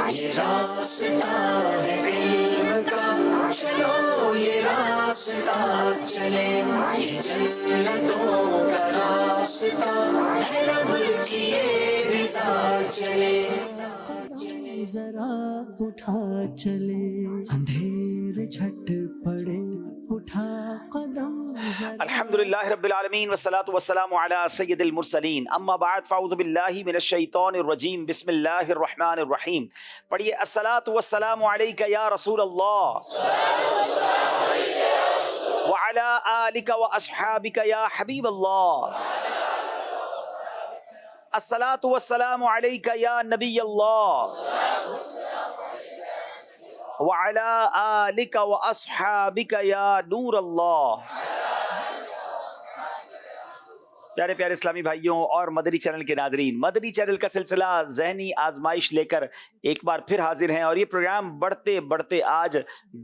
یہ راستہ ہے علم کا، چلو یہ راستہ چلے، یہ جنتوں کا راستہ ہے، رب کی یہ رضا چلے۔ ذرا اٹھا چلے، اندھیر جھٹ پڑے، اٹھا قدم ذرا۔ الحمدللہ رب العالمین والصلاة والسلام علی سید المرسلین، اما بعد فاعوذ باللہ من الشیطان الرجیم، بسم اللہ الرحمن الرحیم۔ پڑھیے الصلاة والسلام علیک یا رسول اللہ وعلی آلک واصحابک یا حبیب اللہ، الصلاة والسلام علیک یا نبی اللہ وعلی آلک واصحابک یا نور اللہ۔ پیارے پیارے اسلامی بھائیوں اور مدنی چینل کے ناظرین، مدنی چینل کا سلسلہ ذہنی آزمائش لے کر ایک بار پھر حاضر ہیں، اور یہ پروگرام بڑھتے بڑھتے آج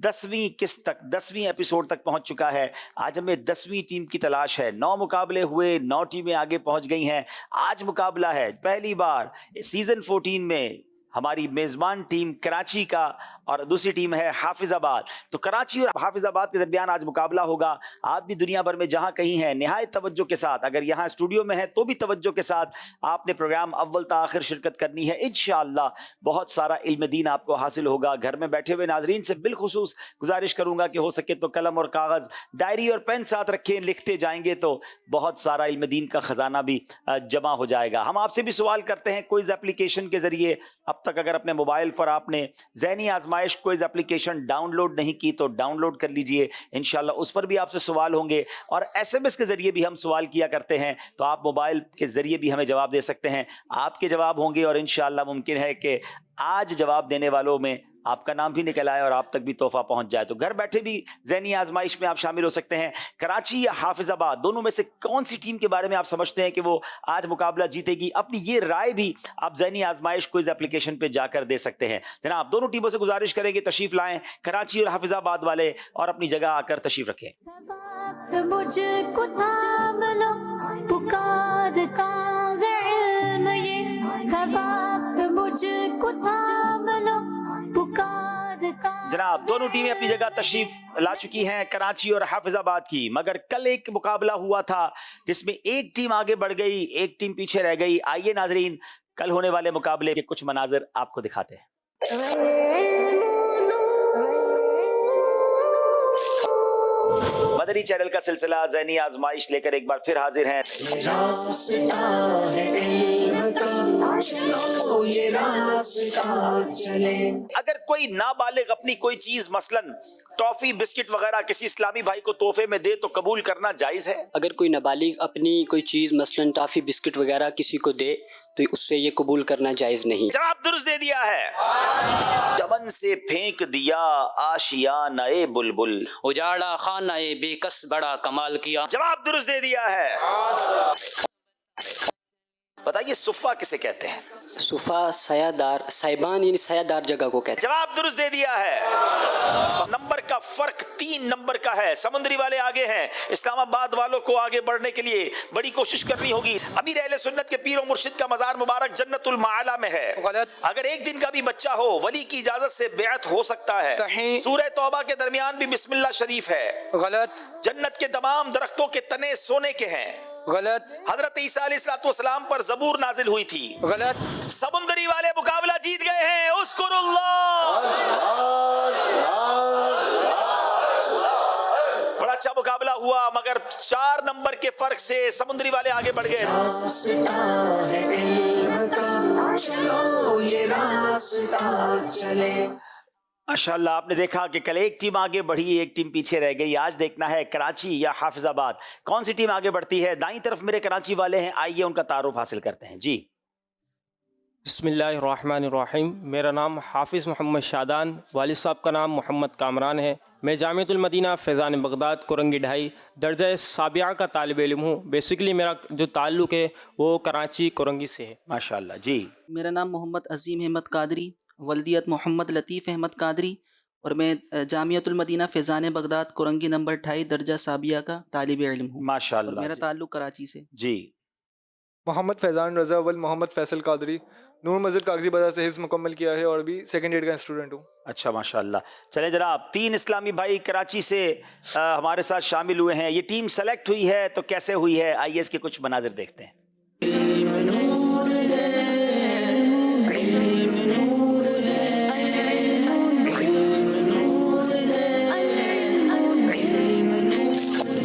10ویں قسط تک، 10ویں ایپیسوڈ تک پہنچ چکا ہے۔ آج ہمیں 10ویں ٹیم کی تلاش ہے۔ 9 مقابلے ہوئے، 9 ٹیمیں آگے پہنچ گئی ہیں۔ آج مقابلہ ہے پہلی بار سیزن 14 میں ہماری میزبان ٹیم کراچی کا، اور دوسری ٹیم ہے حافظ آباد۔ تو کراچی اور حافظ آباد کے درمیان آج مقابلہ ہوگا۔ آپ بھی دنیا بھر میں جہاں کہیں ہیں نہایت توجہ کے ساتھ، اگر یہاں اسٹوڈیو میں ہیں تو بھی توجہ کے ساتھ آپ نے پروگرام اول تا آخر شرکت کرنی ہے۔ انشاءاللہ بہت سارا علم دین آپ کو حاصل ہوگا۔ گھر میں بیٹھے ہوئے ناظرین سے بالخصوص گزارش کروں گا کہ ہو سکے تو قلم اور کاغذ، ڈائری اور پین ساتھ رکھیں، لکھتے جائیں گے تو بہت سارا علم دین کا خزانہ بھی جمع ہو جائے گا۔ ہم آپ سے بھی سوال کرتے ہیں کوئز اپلیکیشن کے ذریعے۔ اب تک اگر اپنے موبائل پر آپ نے ذہنی آزمائش کوئز اپلیکیشن ڈاؤن لوڈ نہیں کی تو ڈاؤن لوڈ کر لیجئے، انشاءاللہ اس پر بھی آپ سے سوال ہوں گے، اور SMS کے ذریعے بھی ہم سوال کیا کرتے ہیں، تو آپ موبائل کے ذریعے بھی ہمیں جواب دے سکتے ہیں۔ آپ کے جواب ہوں گے، اور انشاءاللہ ممکن ہے کہ آج جواب دینے والوں میں آپ کا نام بھی نکل آئے اور آپ تک بھی تحفہ پہنچ جائے۔ تو گھر بیٹھے بھی ذہنی آزمائش میں آپ شامل ہو سکتے ہیں۔ کراچی یا حافظ آباد، دونوں میں سے کون سی ٹیم کے بارے میں آپ سمجھتے ہیں کہ وہ آج مقابلہ جیتے گی؟ اپنی یہ رائے بھی آپ ذہنی آزمائش کوئز اپلیکیشن پہ جا کر دے سکتے ہیں۔ جناب دونوں ٹیموں سے گزارش کریں گے تشریف لائیں، کراچی اور حافظ آباد والے، اور اپنی جگہ آ کر تشریف رکھیں۔ مجھ کو تھام لو، پکارتا علم یہ، وقت مجھ کو تھام لو، پکارتا۔ جناب دونوں ٹیمیں اپنی جگہ تشریف لا چکی ہیں، کراچی اور حافظ آباد کی، مگر کل ایک مقابلہ ہوا تھا جس میں ایک ٹیم آگے بڑھ گئی، ایک ٹیم پیچھے رہ گئی۔ آئیے ناظرین کل ہونے والے مقابلے کے کچھ مناظر آپ کو دکھاتے ہیں۔ مدنی چینل کا سلسلہ ذہنی آزمائش لے کر ایک بار پھر حاضر ہیں۔ راستہ ہے علم کا، چلو یہ راستہ چلے۔ اگر کوئی نابالغ اپنی کوئی چیز مثلاً ٹافی بسکٹ وغیرہ کسی اسلامی بھائی کو تحفے میں دے تو قبول کرنا جائز ہے؟ اگر کوئی نابالغ اپنی کوئی چیز مثلاً ٹافی بسکٹ وغیرہ کسی کو دے تو اس سے یہ قبول کرنا جائز نہیں۔ جواب درست دے دیا ہے۔ چمن سے پھینک دیا آشیانہ بلبل، اجاڑا خانہ بے کس بڑا کمال کیا۔ جواب درست دے دیا ہے۔ بتائیے صفہ کسے کہتے ہیں؟ صفا سایہ دار، سائبان یعنی سایہ دار جگہ کو کہتے جواب درست دے دیا ہے۔ نمبر کا فرق 3 نمبر کا ہے۔ سمندری والے آگے ہیں، اسلام آباد والوں کو آگے بڑھنے کے لیے بڑی کوشش کرنی ہوگی۔ امیر اہل سنت کے پیر و مرشد کا مزار مبارک جنت المعالی میں ہے۔ غلط۔ اگر ایک دن کا بھی بچہ ہو ولی کی اجازت سے بیعت ہو سکتا ہے۔ صحیح۔ سورہ توبہ کے درمیان بھی بسم اللہ شریف ہے۔ غلط۔ جنت کے تمام درختوں کے تنے سونے کے ہیں۔ غلط۔ حضرت عیسیٰ علیہ السلام پر زبور نازل ہوئی تھی۔ غلط۔ سمندری والے مقابلہ جیت گئے ہیں۔ اذکر اللہ۔ بڑا اچھا مقابلہ ہوا، مگر 4 نمبر کے فرق سے سمندری والے آگے بڑھ گئے۔ راستہ ہے علم کا، چلو یہ راستہ چلے۔ ماشاءاللہ آپ نے دیکھا کہ کل ایک ٹیم آگے بڑھی، ایک ٹیم پیچھے رہ گئی۔ آج دیکھنا ہے کراچی یا حافظ آباد کون سی ٹیم آگے بڑھتی ہے۔ دائیں طرف میرے کراچی والے ہیں، آئیے ان کا تعارف حاصل کرتے ہیں۔ جی بسم اللہ الرحمن الرحیم۔ میرا نام حافظ محمد شادان، والد صاحب کا نام محمد کامران ہے۔ میں جامعۃ المدینہ فیضان بغداد کورنگی ڈھائی درجہ سابعہ کا طالب علم ہوں۔ بیسیکلی میرا جو تعلق ہے وہ کراچی کورنگی سے ہے۔ ماشاءاللہ جی۔ میرا نام محمد عظیم احمد قادری، ولدیت محمد لطیف احمد قادری، اور میں جامعۃ المدینہ فیضان بغداد کورنگی نمبر 28 درجہ سابعہ کا طالب علم ہوں۔ ماشاءاللہ اور میرا جی۔ تعلق کراچی سے۔ جی محمد فیضان رضا اول محمد فیصل قادری نور مسجد کاغذی بازار سے حفظ مکمل کیا ہے اور ابھی سیکنڈ ایئر کا اسٹوڈنٹ ہوں. اچھا ماشاء اللہ. چلیں جناب 3 اسلامی بھائی کراچی سے ہمارے ساتھ شامل ہوئے ہیں. یہ ٹیم سلیکٹ ہوئی ہے تو کیسے ہوئی ہے, آئیے اس کے کچھ مناظر دیکھتے ہیں.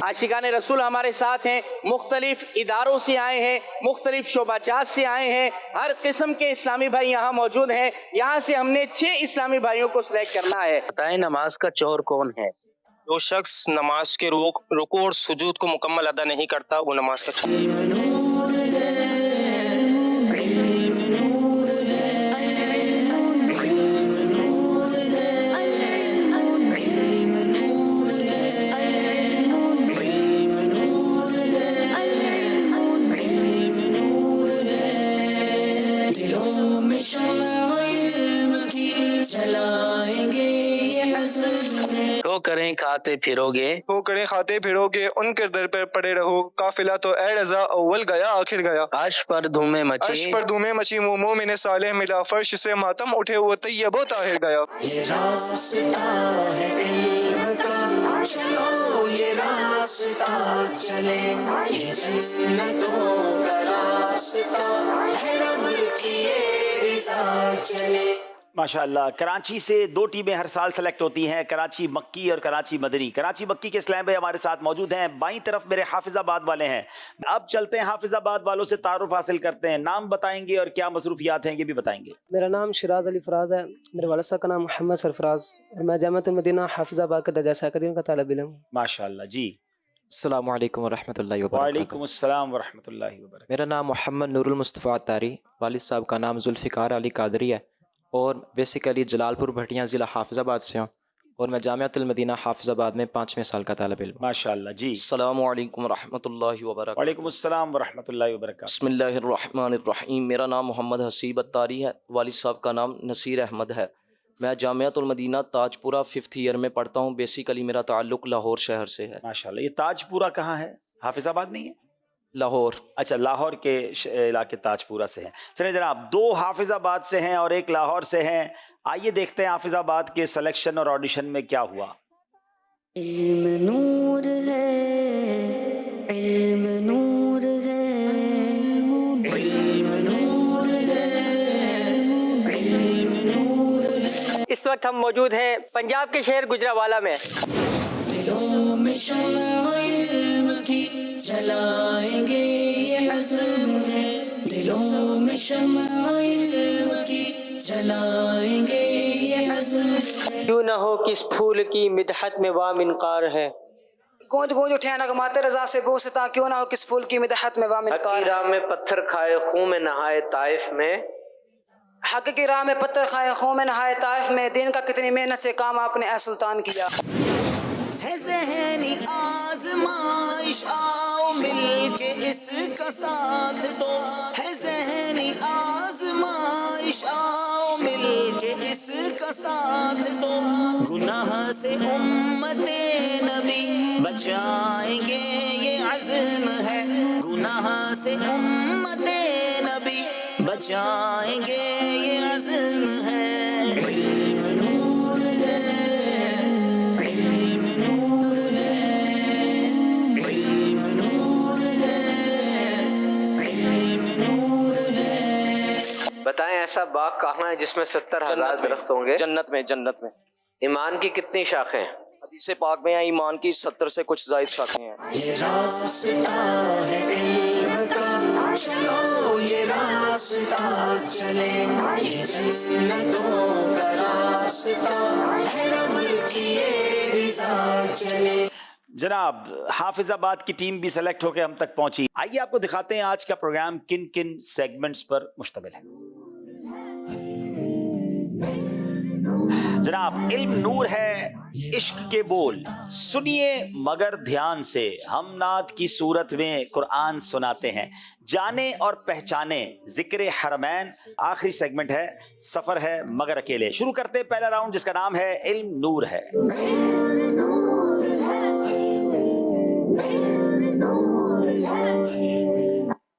عاشقان رسول ہمارے ساتھ ہیں, مختلف اداروں سے آئے ہیں, مختلف شعبہ جات سے آئے ہیں, ہر قسم کے اسلامی بھائی یہاں موجود ہیں. یہاں سے ہم نے 6 اسلامی بھائیوں کو سلیکٹ کرنا ہے. بتائیں نماز کا چور کون ہے؟ جو شخص نماز کے رکوع اور سجود کو مکمل ادا نہیں کرتا وہ نماز کا چور ہے. تو کریں کھاتے پھرو گے ان کے در پر پڑے رہو, قافلہ تو اے رضا اول گیا آخر گیا. عرش پر دھومیں مچی مومن صالح ملا, فرش سے ماتم اٹھے وہ طیب و طاہر گیا. یہ راستہ ہے علم کا, چلو یہ راستہ چلے, یہ جنتوں کا راستہ ہے, رب کی یہ رضا چلے. ماشاءاللہ. کراچی سے 2 ٹیمیں ہر سال سلیکٹ ہوتی ہیں, کراچی مکی اور کراچی مدنی. کراچی مکی کے اسلام بھائی ہمارے ساتھ موجود ہیں, بائیں طرف میرے حافظ آباد والے ہیں. اب چلتے ہیں حافظ آباد والوں سے تعارف حاصل کرتے ہیں. نام بتائیں گے اور کیا مصروفیات ہیں یہ بھی بتائیں گے. میرا نام شراز علی فراز ہے, میرے والد صاحب کا نام محمد سرفراز, اور میں جامعۃ المدینہ حافظ آباد کا درجہ سیکنڈری کا طالب علم ہوں. ماشاءاللہ. جی السلام علیکم ورحمۃ اللہ وبرکاتہ. وعلیکم السلام ورحمۃ اللہ وبرکاتہ. میرا نام محمد نور المصطفیٰ عطاری, والد صاحب کا نام ذوالفقار علی قادری ہے, اور بیسیکلی جلال پور بھٹیاں ضلع حافظ آباد سے ہوں, اور میں جامعۃ المدینہ حافظ آباد میں 5ویں سال کا طالب علم. ماشاءاللہ. جی السلام علیکم ورحمۃ اللہ وبرکاتہ. وعلیکم السلام ورحمۃ اللہ وبرکاتہ. بسم اللہ الرحمن الرحیم. میرا نام محمد حسیب عطاری ہے, والد صاحب کا نام نصیر احمد ہے. میں جامعۃ المدینہ تاج پورہ 5th ایئر میں پڑھتا ہوں. بیسیکلی میرا تعلق لاہور شہر سے ہے. ماشاءاللہ. یہ تاج پورہ کہاں ہے؟ حافظ آباد میں ہی ہے؟ لاہور. اچھا, لاہور کے علاقے تاج پورہ سے ہیں. چلیں جناب 2 حافظ آباد سے ہیں اور 1 لاہور سے ہیں. آئیے دیکھتے ہیں حافظ آباد کے سلیکشن اور آڈیشن میں کیا ہوا. علم نور ہے, علم نور ہے, علم نور ہے, علم نور ہے. اس وقت ہم موجود ہیں پنجاب کے شہر گجرانوالہ میں. دلوں میں شمع علم کی جلائیں گے یہ عزم ہے, دلوں میں شمع علم کی جلائیں گے یہ عزم ہے. کیوں نہ ہو کس پھول کی مدحت میں وام انکار ہے, گونج گونج اٹھے نغمات رضا سے بوستا, کیوں نہ ہو کس پھول کی مدحت میں وام انکار ہے. راہ میں پتھر کھائے خون میں نہائے طائف میں, حق کی راہ میں پتھر کھائے خون میں نہائے طائف میں, دین کا کتنی محنت سے کام آپ نے اے سلطان کیا. ہے ذہنی آزمائش, آؤ مل کے اس کا ساتھ دو, ہے ذہنی آزمائش, آؤ مل کے اس کا ساتھ دو. گناہ سے امت نبی بچائیں گے یہ عزم ہے, گناہ سے امت نبی بچائیں گے یہ عزم ہے. بتائیں ایسا باغ کہاں ہے جس میں 70,000 درخت ہوں گے؟ جنت میں. جنت میں. ایمان کی کتنی شاخیں ہیں؟ حدیث پاک میں ایمان کی 70 سے کچھ زائد شاخیں ہیں. یہ راستہ ہے علم کا, چلو یہ راستہ چلے, یہ جنتوں کا راستہ ہے, رب کی یہ رضا چلے. جناب حافظ آباد کی ٹیم بھی سلیکٹ ہو کے ہم تک پہنچی. آئیے آپ کو دکھاتے ہیں آج کا پروگرام کن کن سیگمنٹس پر مشتمل ہے. جناب علم نور ہے, عشق کے بول سنیے مگر دھیان سے, ہم نعت کی صورت میں قرآن سناتے ہیں, جانے اور پہچانے ذکر حرمین. آخری سیگمنٹ ہے سفر ہے مگر اکیلے. شروع کرتے ہیں پہلا راؤنڈ جس کا نام ہے علم نور ہے.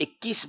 21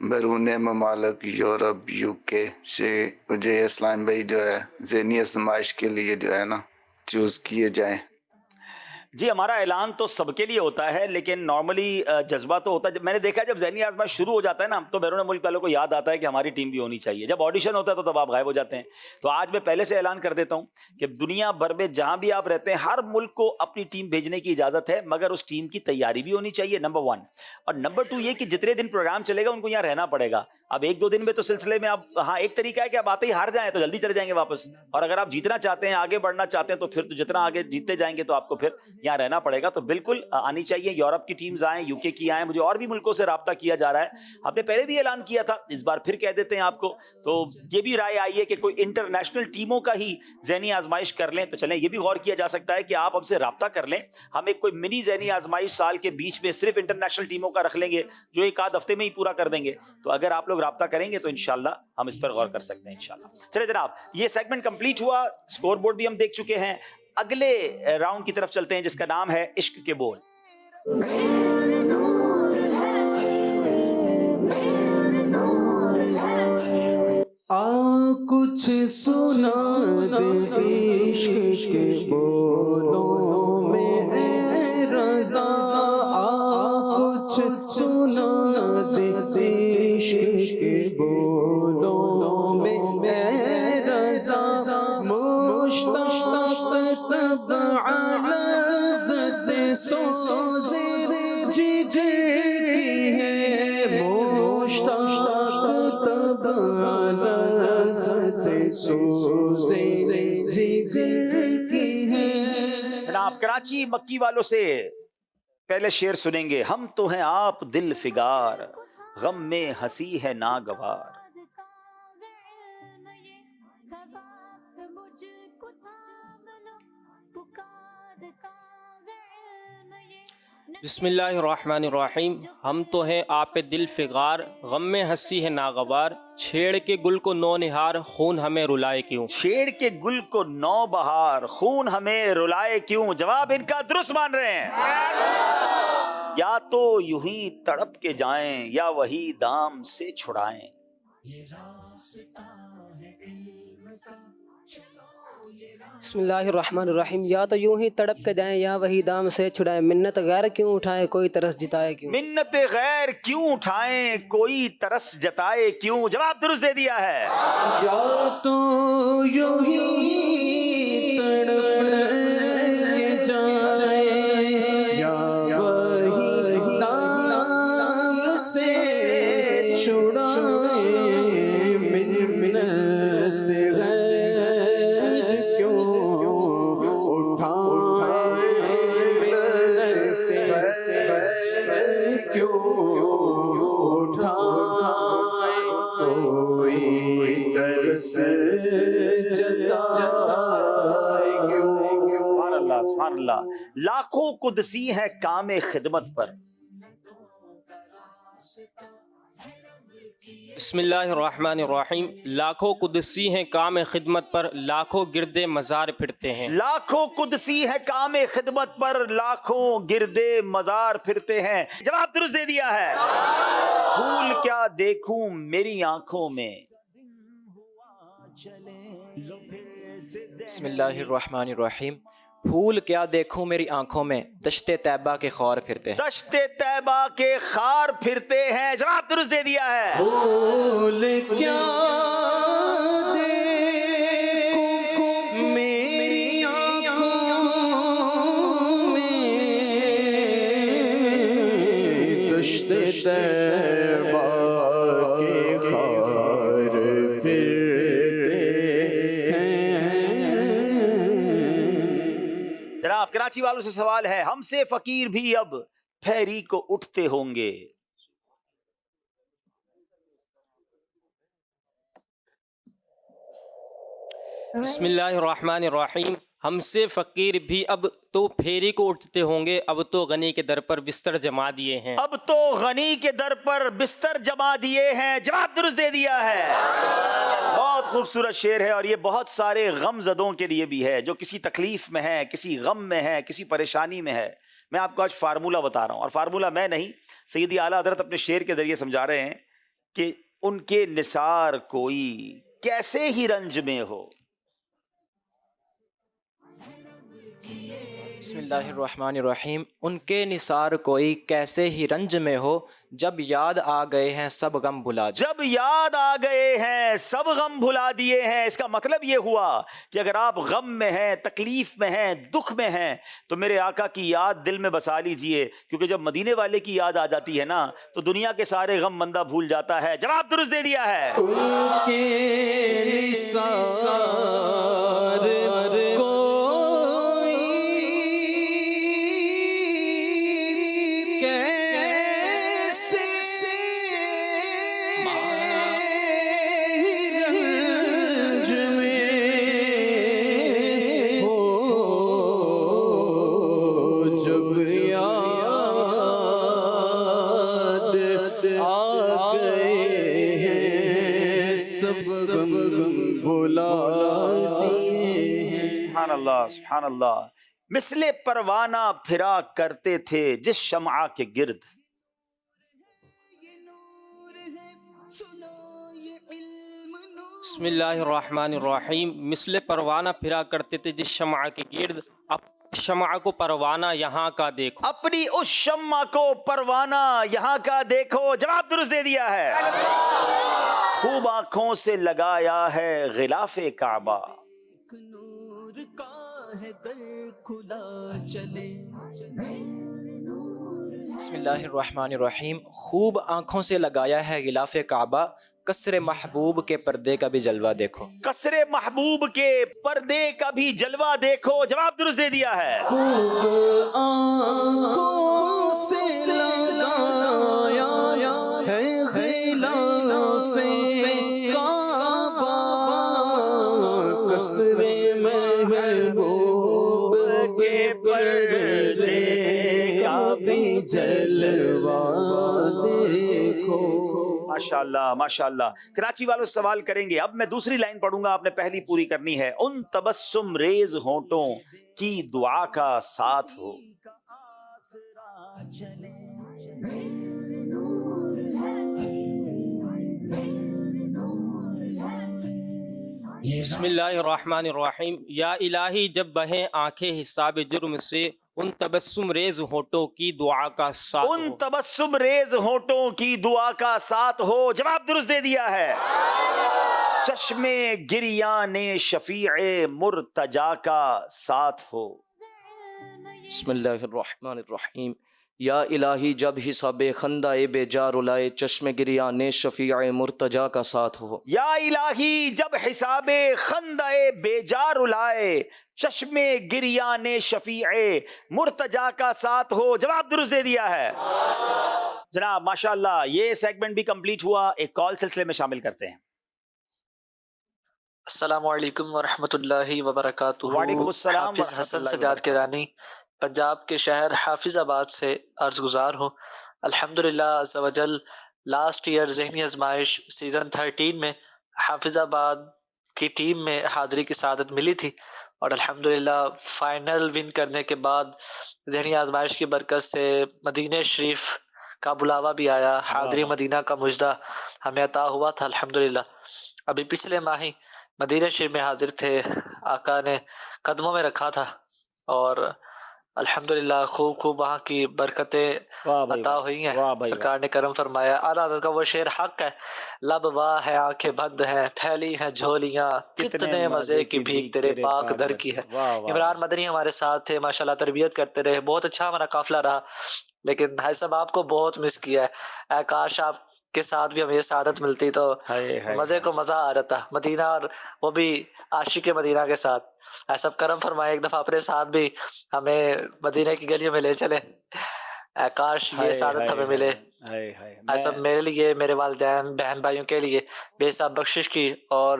بیرون ممالک یورپ UK سے مجھے اسلام بھائی جو ہے ذہنی آزمائش کے لیے جو ہے نا چوز کیے جائیں؟ جی ہمارا اعلان تو سب کے لیے ہوتا ہے، لیکن نارملی جذبہ تو ہوتا ہے. جب میں نے دیکھا جب ذہنی آزمائش شروع ہو جاتا ہے نا تو بیرون ملک والوں کو یاد آتا ہے کہ ہماری ٹیم بھی ہونی چاہیے. جب آڈیشن ہوتا ہے تو تب آپ غائب ہو جاتے ہیں. تو آج میں پہلے سے اعلان کر دیتا ہوں کہ دنیا بھر میں جہاں بھی آپ رہتے ہیں ہر ملک کو اپنی ٹیم بھیجنے کی اجازت ہے، مگر اس ٹیم کی تیاری بھی ہونی چاہیے، نمبر 1. اور نمبر 2 یہ کہ جتنے دن پروگرام چلے گا ان کو یہاں رہنا پڑے گا. اب 1-2 دن میں تو سلسلے میں آپ ہاں ایک طریقہ ہے کہ آپ آتے ہی ہار جائیں تو جلدی چلے جائیں گے واپس، اور اگر آپ جیتنا چاہتے ہیں آگے بڑھنا چاہتے ہیں تو پھر تو جتنا آگے جیتتے جائیں گے تو آپ کو پھر یہاں رہنا پڑے گا. تو بالکل آنی چاہیے. یورپ کی ٹیمز آئیں، UK کی آئیں، مجھے اور بھی ملکوں سے رابطہ کیا جا رہا ہے. ہم نے پہلے بھی اعلان کیا تھا، اس بار پھر کہہ دیتے ہیں آپ کو. تو یہ بھی رائے آئی ہے کہ کوئی انٹرنیشنل ٹیموں کا ہی ذہنی آزمائش کر لیں. تو چلیں یہ بھی غور کیا جا سکتا ہے کہ آپ ہم سے رابطہ کر لیں، ہم ایک کوئی منی ذہنی آزمائش سال کے بیچ میں صرف انٹرنیشنل ٹیموں کا رکھ لیں گے جو 1-8 ہفتے میں ہی پورا کر دیں گے. تو اگر آپ لوگ رابطہ کریں گے تو انشاءاللہ ہم اس پر غور کر سکتے ہیں انشاءاللہ. چلے جناب یہ سیگمنٹ کمپلیٹ ہوا، اسکور بورڈ بھی ہم دیکھ چکے ہیں. اگلے راؤنڈ کی طرف چلتے ہیں جس کا نام ہے عشق کے بول. کچھ سنا دے عشق کے بولوں میں اے رضا، کچھ سنا دے عشق کے بولوں میں اے رضا، مشتاق طبع لذت سوزے جگر ہے، مشتاق طبع لذت سوزے جگر کی ہے. جناب کراچی مکی والوں سے پہلے شعر سنیں گے. ہم تو ہیں آپ دل فگار، غم میں ہنسی ہے ناگوار. بسم اللہ الرحمن الرحیم. ہم تو ہیں آپ دل فگار، غم میں ہنسی ہے ناگوار. چھیڑ کے گل کو نو نہار، خون ہمیں رلائے کیوں. چھیڑ کے گل کو نو بہار، خون ہمیں رلائے کیوں. جواب ان کا درست مان رہے ہیں. یا تو یوں ہی تڑپ کے جائیں یا وہی دام سے چھڑائیں. بسم اللہ الرحمن الرحیم. یا تو یوں ہی تڑپ کے جائیں یا وہی دام سے چھڑائیں، منت غیر کیوں اٹھائے کوئی ترس جتائے کیوں. منت غیر کیوں اٹھائیں کوئی ترس جتائے کیوں. جواب درست دے دیا ہے. یا تو یوں ہی تڑپ کے جائیں یا وہی دام سے چھڑائیں، منت غیر کیوں اٹھائیں، منت غیر کیوں اٹھائیں، کوئی ترس جتائے کیوں. سبحان اللہ سبحان اللہ. لاکھوں قدسی ہے کام خدمت پر. بسم اللہ الرحمن الرحیم. لاکھوں قدسی ہیں کام خدمت پر، لاکھوں گردے مزار پھرتے ہیں. لاکھوں قدسی ہے کام خدمت پر، لاکھوں گردے مزار پھرتے ہیں. جواب درست دے دیا ہے. پھول کیا دیکھوں میری آنکھوں میں. بسم اللہ الرحمن الرحیم. پھول کیا دیکھوں میری آنکھوں میں، دشت طیبہ کے خار پھرتے ہیں. دشت طیبہ کے خار پھرتے ہیں. جواب درست دے دیا ہے. پھول کیا دیکھوں میری آنکھوں میں، دشت طیبہ کے خار پھرتے ہیں. جناب کراچی والوں سے سوال ہے. ہم سے فقیر بھی اب پھیری کو اٹھتے ہوں گے. بسم اللہ الرحمن الرحیم. ہم سے فقیر بھی اب تو پھیری کو اٹھتے ہوں گے، اب تو غنی کے در پر بستر جما دیے ہیں. اب تو غنی کے در پر بستر جما دیے ہیں. جواب درست دے دیا ہے. بہت خوبصورت شعر ہے اور یہ بہت سارے غم زدوں کے لیے بھی ہے جو کسی تکلیف میں ہے، کسی غم میں ہے، کسی پریشانی میں ہے. میں آپ کو آج فارمولہ بتا رہا ہوں، اور فارمولہ میں نہیں، سیدی اعلیٰ حضرت اپنے شعر کے ذریعے سمجھا رہے ہیں کہ ان کے نثار کوئی کیسے ہی رنج میں ہو. بسم اللہ الرحمن الرحیم. ان کے نثار کوئی کیسے ہی رنج میں ہو، جب یاد آ گئے ہیں سب غم بھلا دیے. جب یاد آ گئے ہیں سب غم بھلا دیے ہیں. اس کا مطلب یہ ہوا کہ اگر آپ غم میں ہیں، تکلیف میں ہیں، دکھ میں ہیں، تو میرے آقا کی یاد دل میں بسا لیجئے، کیونکہ جب مدینے والے کی یاد آ جاتی ہے نا تو دنیا کے سارے غم بندہ بھول جاتا ہے. جواب درست دے دیا ہے. ان کے نثار سبحان اللہ سبحان اللہ. مثل پروانہ پھرا کرتے تھے جس شمع کے گرد. بسم اللہ الرحمن الرحیم. مثل پروانہ پھرا کرتے تھے جس شمع کے گرد، اب شمع کو پروانہ یہاں کا دیکھو. اپنی اس شمع کو پروانہ یہاں کا دیکھو. جواب درست دے دیا ہے. خوب آنکھوں سے لگایا ہے غلاف کعبہ. بسم اللہ الرحمن الرحیم. خوب آنکھوں سے لگایا ہے غلاف کعبہ، قصر محبوب کے پردے کا بھی جلوہ دیکھو. قصر محبوب کے پردے کا بھی جلوہ دیکھو. جواب درست دے دیا ہے. خوب آنکھوں سے لگایا ہے غلاف کعبہ، قصر محبوب کے پردے کا بھی جلوہ دیکھو. ماشاءاللہ ماشاءاللہ. کراچی والوں سوال کریں گے. اب میں دوسری لائن پڑھوں گا، آپ نے پہلی پوری کرنی ہے. ان تبسم ریز ہونٹوں کی دعا کا ساتھ ہو. بسم اللہ الرحمن الرحیم. یا الہی جب بہیں آنکھیں حساب جرم سے، ان تبسم ریز ہونٹوں کی دعا کا ساتھ ہو. ان تبسم ریز ہونٹوں کی دعا کا ساتھ ہو. جواب درست دے دیا ہے. چشم گریان شفیع مرتجا کا ساتھ ہو. بسم اللہ الرحمن الرحیم. یا الہی جب حساب خندہ بے جا رلائے، چشم گریان شفیع مرتجا کا ساتھ ہو. یا الہی جب حساب خندہ بے جا رلائے، چشم گریان شفیع مرتجا کا ساتھ ہو. جواب درست دے دیا ہے. جناب ماشاءاللہ یہ سیگمنٹ بھی کمپلیٹ ہوا. ایک کال سلسلے میں شامل کرتے ہیں. السلام علیکم ورحمۃ اللہ وبرکاتہ. وعلیکم السلام. حافظ حسن سجاد کرانی پنجاب کے شہر حافظ آباد سے عرض گزار ہوں. الحمدللہ عز و جل لاسٹ ایئر ذہنی آزمائش سیزن 13 میں حافظ آباد کی ٹیم میں حاضری کی سعادت ملی تھی، اور الحمدللہ فائنل ون کرنے کے بعد ذہنی آزمائش کی برکت سے مدینہ شریف کا بلاوا بھی آیا. حاضری مدینہ کا مجدہ ہمیں عطا ہوا تھا الحمدللہ. ابھی پچھلے ماہ ہی مدینہ شریف میں حاضر تھے، آقا نے قدموں میں رکھا تھا، اور الحمدللہ خوب وہاں کی برکتیں عطا ہوئی ہیں. سرکار نے کرم فرمایا. اعلیٰ حضرت کا وہ شعر حق ہے. لب واہ ہے آنکھیں بند ہیں، پھیلی ہیں جھولیاں، کتنے مزے کی بھیک تیرے پاک در کی ہے. عمران مدنی ہمارے ساتھ تھے، ماشاءاللہ تربیت کرتے رہے. بہت اچھا ہمارا قافلہ رہا، لیکن بھائی صاحب آپ کو بہت مس کیا ہے. کاش آپ کے ساتھ بھی ہمیں یہ سعادت ملتی تو مزے کو مزہ آ رہتا مدینہ، اور وہ بھی عاشق مدینہ کے ساتھ. ایسا کرم فرمائے ایک دفعہ اپنے ساتھ بھی ہمیں مدینہ کی گلیوں میں لے چلے. کاش یہ سعادت ہمیں ملے. ایسا میرے لیے، میرے والدین، بہن بھائیوں کے لیے بے حساب بخشش کی. اور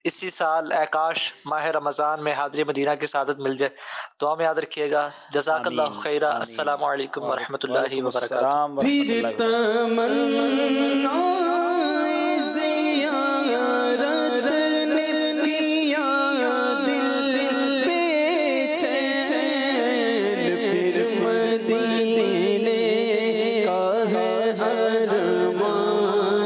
اسی سال اے کاش ماہ رمضان میں حاضری مدینہ کی سعادت مل جائے. دعا میں یاد رکھیے گا. جزاک اللہ خیرہ. السلام علیکم ورحمۃ اللہ وبرکاتہ. پھر تمنا زیارت نے کیا دل پہ چین، پھر مدینے کا ہے ارمان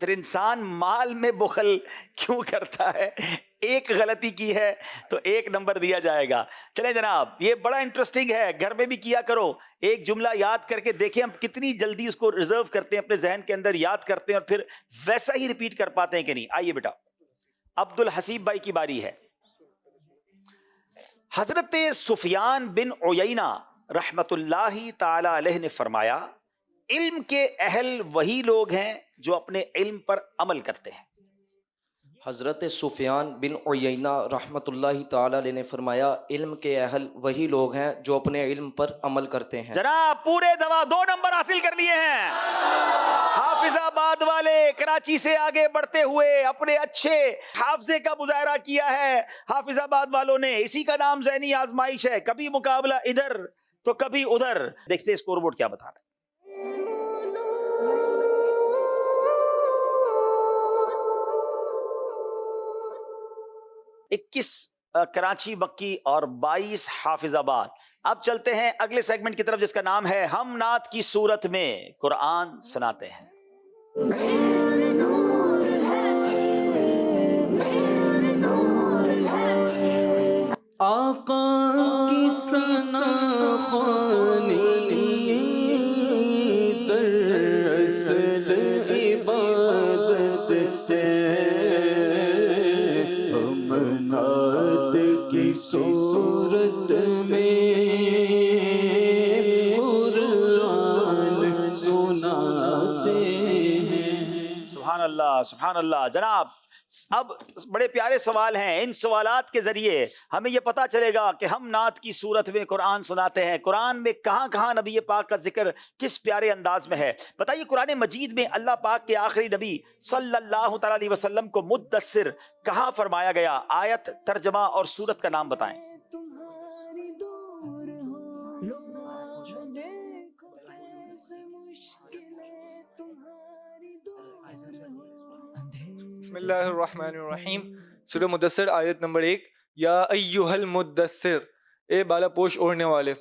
پھر انسان مال میں بخل کیوں کرتا ہے؟ ایک غلطی کی ہے تو 1 نمبر دیا جائے گا. چلیں جناب، یہ بڑا انٹرسٹنگ ہے، گھر میں بھی کیا کرو. ایک جملہ یاد کر کے دیکھیں ہم کتنی جلدی اس کو ریزرو کرتے ہیں، اپنے ذہن کے اندر یاد کرتے ہیں اور پھر ویسا ہی ریپیٹ کر پاتے ہیں کہ نہیں. آئیے بیٹا، عبد الحسیب بھائی کی باری ہے. حضرت سفیان بن عیینہ رحمت اللہ تعالی علیہ نے فرمایا، علم کے اہل وہی لوگ ہیں جو اپنے علم پر عمل کرتے ہیں. حضرت سفیان بن عیینہ رحمۃ اللہ تعالی علیہ نے فرمایا، علم کے اہل وہی لوگ ہیں جو اپنے علم پر عمل کرتے ہیں. جناب پورے 2 نمبر حاصل کر لیے ہیں. حافظ آباد والے کراچی سے آگے بڑھتے ہوئے اپنے اچھے حافظے کا مظاہرہ کیا ہے. حافظ آباد والوں نے، اسی کا نام ذہنی آزمائش ہے. کبھی مقابلہ ادھر تو کبھی ادھر. دیکھتے اسکور بورڈ کیا بتا رہا ہے. 21 کراچی مکی اور 22 حافظ آباد. اب چلتے ہیں اگلے سیگمنٹ کی طرف جس کا نام ہے ہم نعت کی صورت میں قرآن سناتے ہیں. آقا کی ثنا خوانی دراصل عبادت ہے. ہم نعت کی صورت میں قرآن سناتے ہیں. سبحان اللہ سبحان اللہ. جناب اب بڑے پیارے سوال ہیں. ان سوالات کے ذریعے ہمیں یہ پتا چلے گا کہ ہم نعت کی صورت میں قرآن سناتے ہیں. قرآن میں کہاں کہاں نبی پاک کا ذکر کس پیارے انداز میں ہے. بتائیے قرآن مجید میں اللہ پاک کے آخری نبی صلی اللہ تعالی علیہ وسلم کو مدثر کہاں فرمایا گیا؟ آیت، ترجمہ اور صورت کا نام بتائیں. بسم اللہ الرحمن الرحیم. سورہ مدثر آیت نمبر 1. یا ایہا المدثر، اے بالا پوش اوڑھنے والے.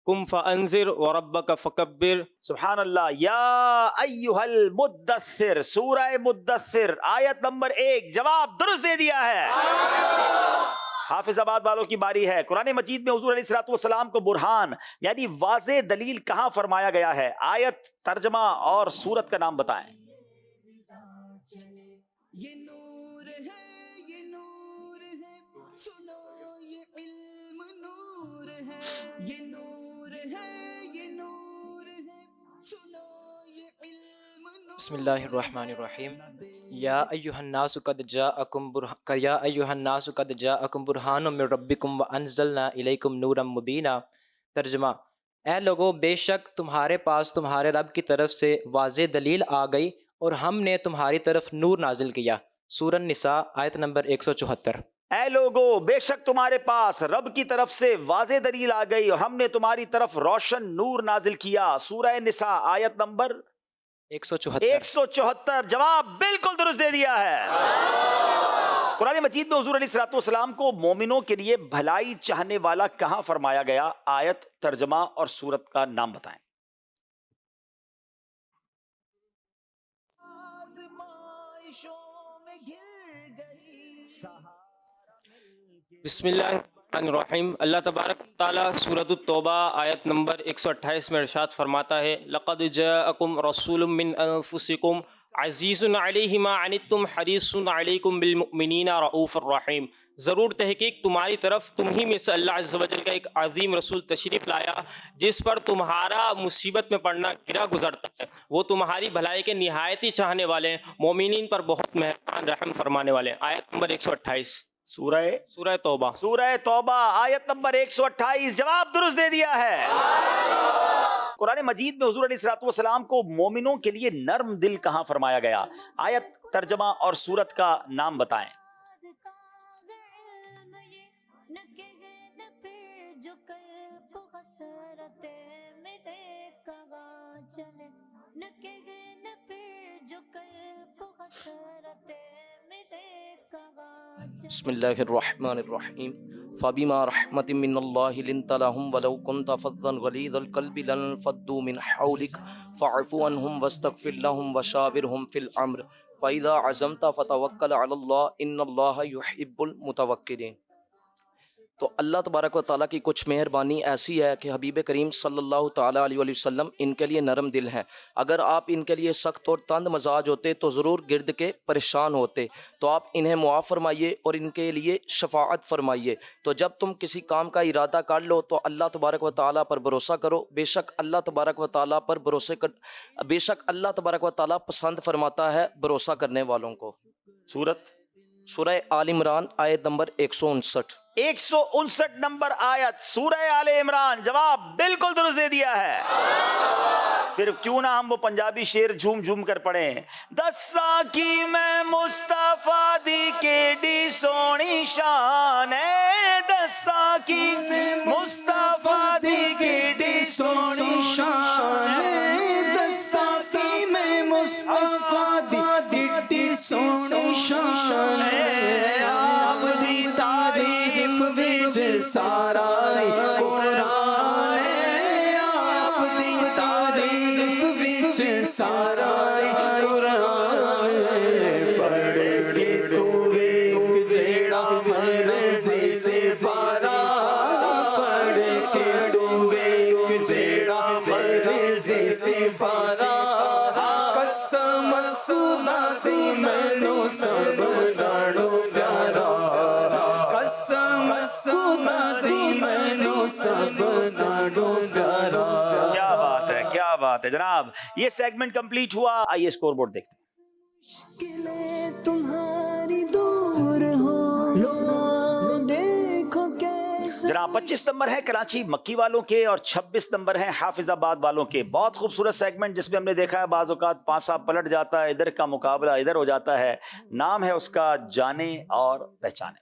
قم فانذر وربک فکبر. سبحان اللہ. یا ایہا المدثر، سورہ مدثر آیت نمبر 1. جواب درست دے دیا ہے. حافظ آباد والوں کی باری ہے. قرآن مجید میں حضور علیہ الصلوۃ والسلام کو برہان یعنی واضح دلیل کہاں فرمایا گیا ہے؟ آیت، ترجمہ اور صورت کا نام بتائیں. یہ نور ہے، یہ نور ہے، سنو یہ علم نور ہے. یہ نور ہے، یہ نور ہے، سنو یہ علم نور ہے. بسم اللہ الرحمن الرحیم. یا ایھا الناس قد جاءکم برہان من ربکم وانزلنا الیکم نورا مبینا. ترجمہ: اے لوگو، بے شک تمہارے پاس تمہارے رب کی طرف سے واضح دلیل آ گئی اور ہم نے تمہاری طرف نور نازل کیا. سورہ النساء آیت نمبر 174. اے لوگو، بے شک تمہارے پاس رب کی طرف سے واضح دلیل آ گئی اور ہم نے تمہاری طرف روشن نور نازل کیا. سورہ نساء آیت نمبر 174. جواب بالکل درست دے دیا ہے. قرآن مجید میں حضور علیہ الصلوۃ والسلام کو مومنوں کے لیے بھلائی چاہنے والا کہاں فرمایا گیا؟ آیت، ترجمہ اور صورت کا نام بتائیں. بسم اللہ الرحمن الرحیم. اللہ تبارک تعالیٰ سورۃ التوبہ آیت نمبر 128 میں ارشاد فرماتا ہے: لقد جاءکم رسول من انفسکم عزیز علیہ ما عنتم حریص علیکم بالمؤمنین رؤوف الرحیم. ضرور تحقیق تمہاری طرف تم ہی میں سے اللہ عز و جل کا ایک عظیم رسول تشریف لایا جس پر تمہارا مصیبت میں پڑنا گرا گزرتا ہے. وہ تمہاری بھلائی کے نہایت ہی چاہنے والے ہیں، مومنین پر بہت مہربان رحم فرمانے والے ہیں. آیت نمبر 128 سورہ توبہ. سورہ توبہ آیت نمبر 128. جواب درست دے دیا ہے. قرآن مجید میں حضور علیہ الصلوۃ والسلام کو مومنوں کے لیے نرم دل کہاں فرمایا گیا؟ آیت، ترجمہ اور صورت کا نام بتائیں. بسم اللہ الرحمن الرحیم. فبما رحمة من الله لنت لهم ولو كنت فظا غليظ القلب لانفضوا من حولك فاعف عنهم واستغفر لهم وشاورهم في الأمر فإذا عزمت فتوکل علی اللہ ان اللہ یحب المتوکلین۔ تو اللہ تبارک و تعالیٰ کی کچھ مہربانی ایسی ہے کہ حبیب کریم صلی اللہ تعالیٰ علیہ وسلم ان کے لیے نرم دل ہیں۔ اگر آپ ان کے لیے سخت اور تند مزاج ہوتے تو ضرور گرد کے پریشان ہوتے، تو آپ انہیں معاف فرمائیے اور ان کے لیے شفاعت فرمائیے۔ تو جب تم کسی کام کا ارادہ کر لو تو اللہ تبارک و تعالیٰ پر بھروسہ کرو، بے شک اللہ تبارک و تعالیٰ پر بے شک اللہ تبارک و تعالیٰ پسند فرماتا ہے بھروسہ کرنے والوں کو۔ سورہ آل عمران آیت نمبر 159۔ 159 نمبر آیت سورہ آل عمران، جواب بالکل درست دے دیا ہے۔ پھر کیوں نہ ہم وہ پنجابی شعر جھوم جھوم کر پڑھیں۔ دساں کی میں مصطفیٰ دی کیڈی سونی شان ہے، دساں کی میں مصطفیٰ دی کیڈی سونی شان ہے، دساں کی میں مصطفیٰ دی کیڈی سونی شان ہے، آپ دی تعریف وچ سارا قرآن ہے، آپ دی تعریف وچ سارا قرآن ہے، پڑھ کے تو ویکھ جیڑا مرضی سے بارا، پڑھ کے تو ویکھ جیڑا مرضی سے بارا، قسم خدا دی مینوں سب نالوں پیارا، قسم خدا دی مینوں سب نالوں پیارا۔ کیا بات ہے، کیا بات ہے جناب۔ یہ سیگمنٹ کمپلیٹ ہوا، آئیے اسکور بورڈ دیکھتے ہیں۔ تمہاری دور ہو لو دیکھو کیسے۔ جناب 25 نمبر ہے کراچی مکی والوں کے اور 26 نمبر ہے حافظ آباد والوں کے۔ بہت خوبصورت سیگمنٹ جس میں ہم نے دیکھا ہے بعض اوقات پانسا پلٹ جاتا ہے، ادھر کا مقابلہ ادھر ہو جاتا ہے۔ نام ہے اس کا جانے اور پہچانے۔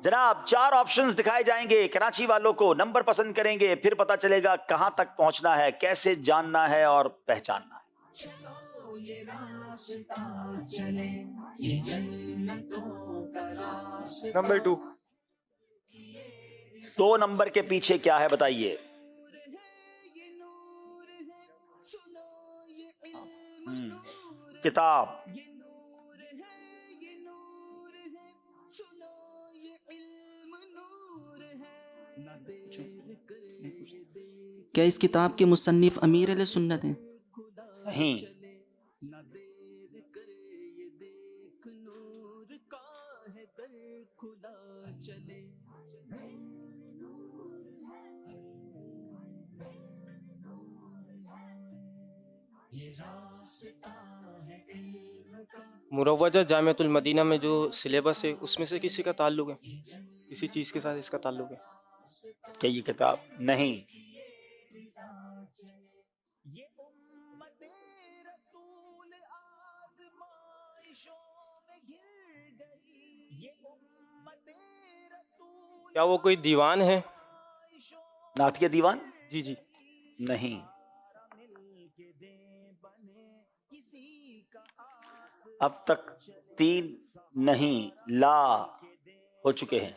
جناب 4 آپشنز دکھائے جائیں گے، کراچی والوں کو نمبر پسند کریں گے، پھر پتہ چلے گا کہاں تک پہنچنا ہے، کیسے جاننا ہے اور پہچاننا ہے۔ نمبر 2۔ 2 نمبر کے پیچھے کیا ہے بتائیے؟ کتاب۔ کیا اس کتاب کے مصنف امیر اہل سنت ہیں؟ نہیں۔ مروجہ جامعۃ المدینہ میں جو سلیبس ہے اس میں سے کسی کا تعلق ہے، کسی چیز کے ساتھ اس کا تعلق ہے کہ یہ کتاب نہیں۔ کیا وہ کوئی دیوان ہے؟ نعت کے دیوان؟ جی جی نہیں۔ اب تک 3 نہیں لا ہو چکے ہیں۔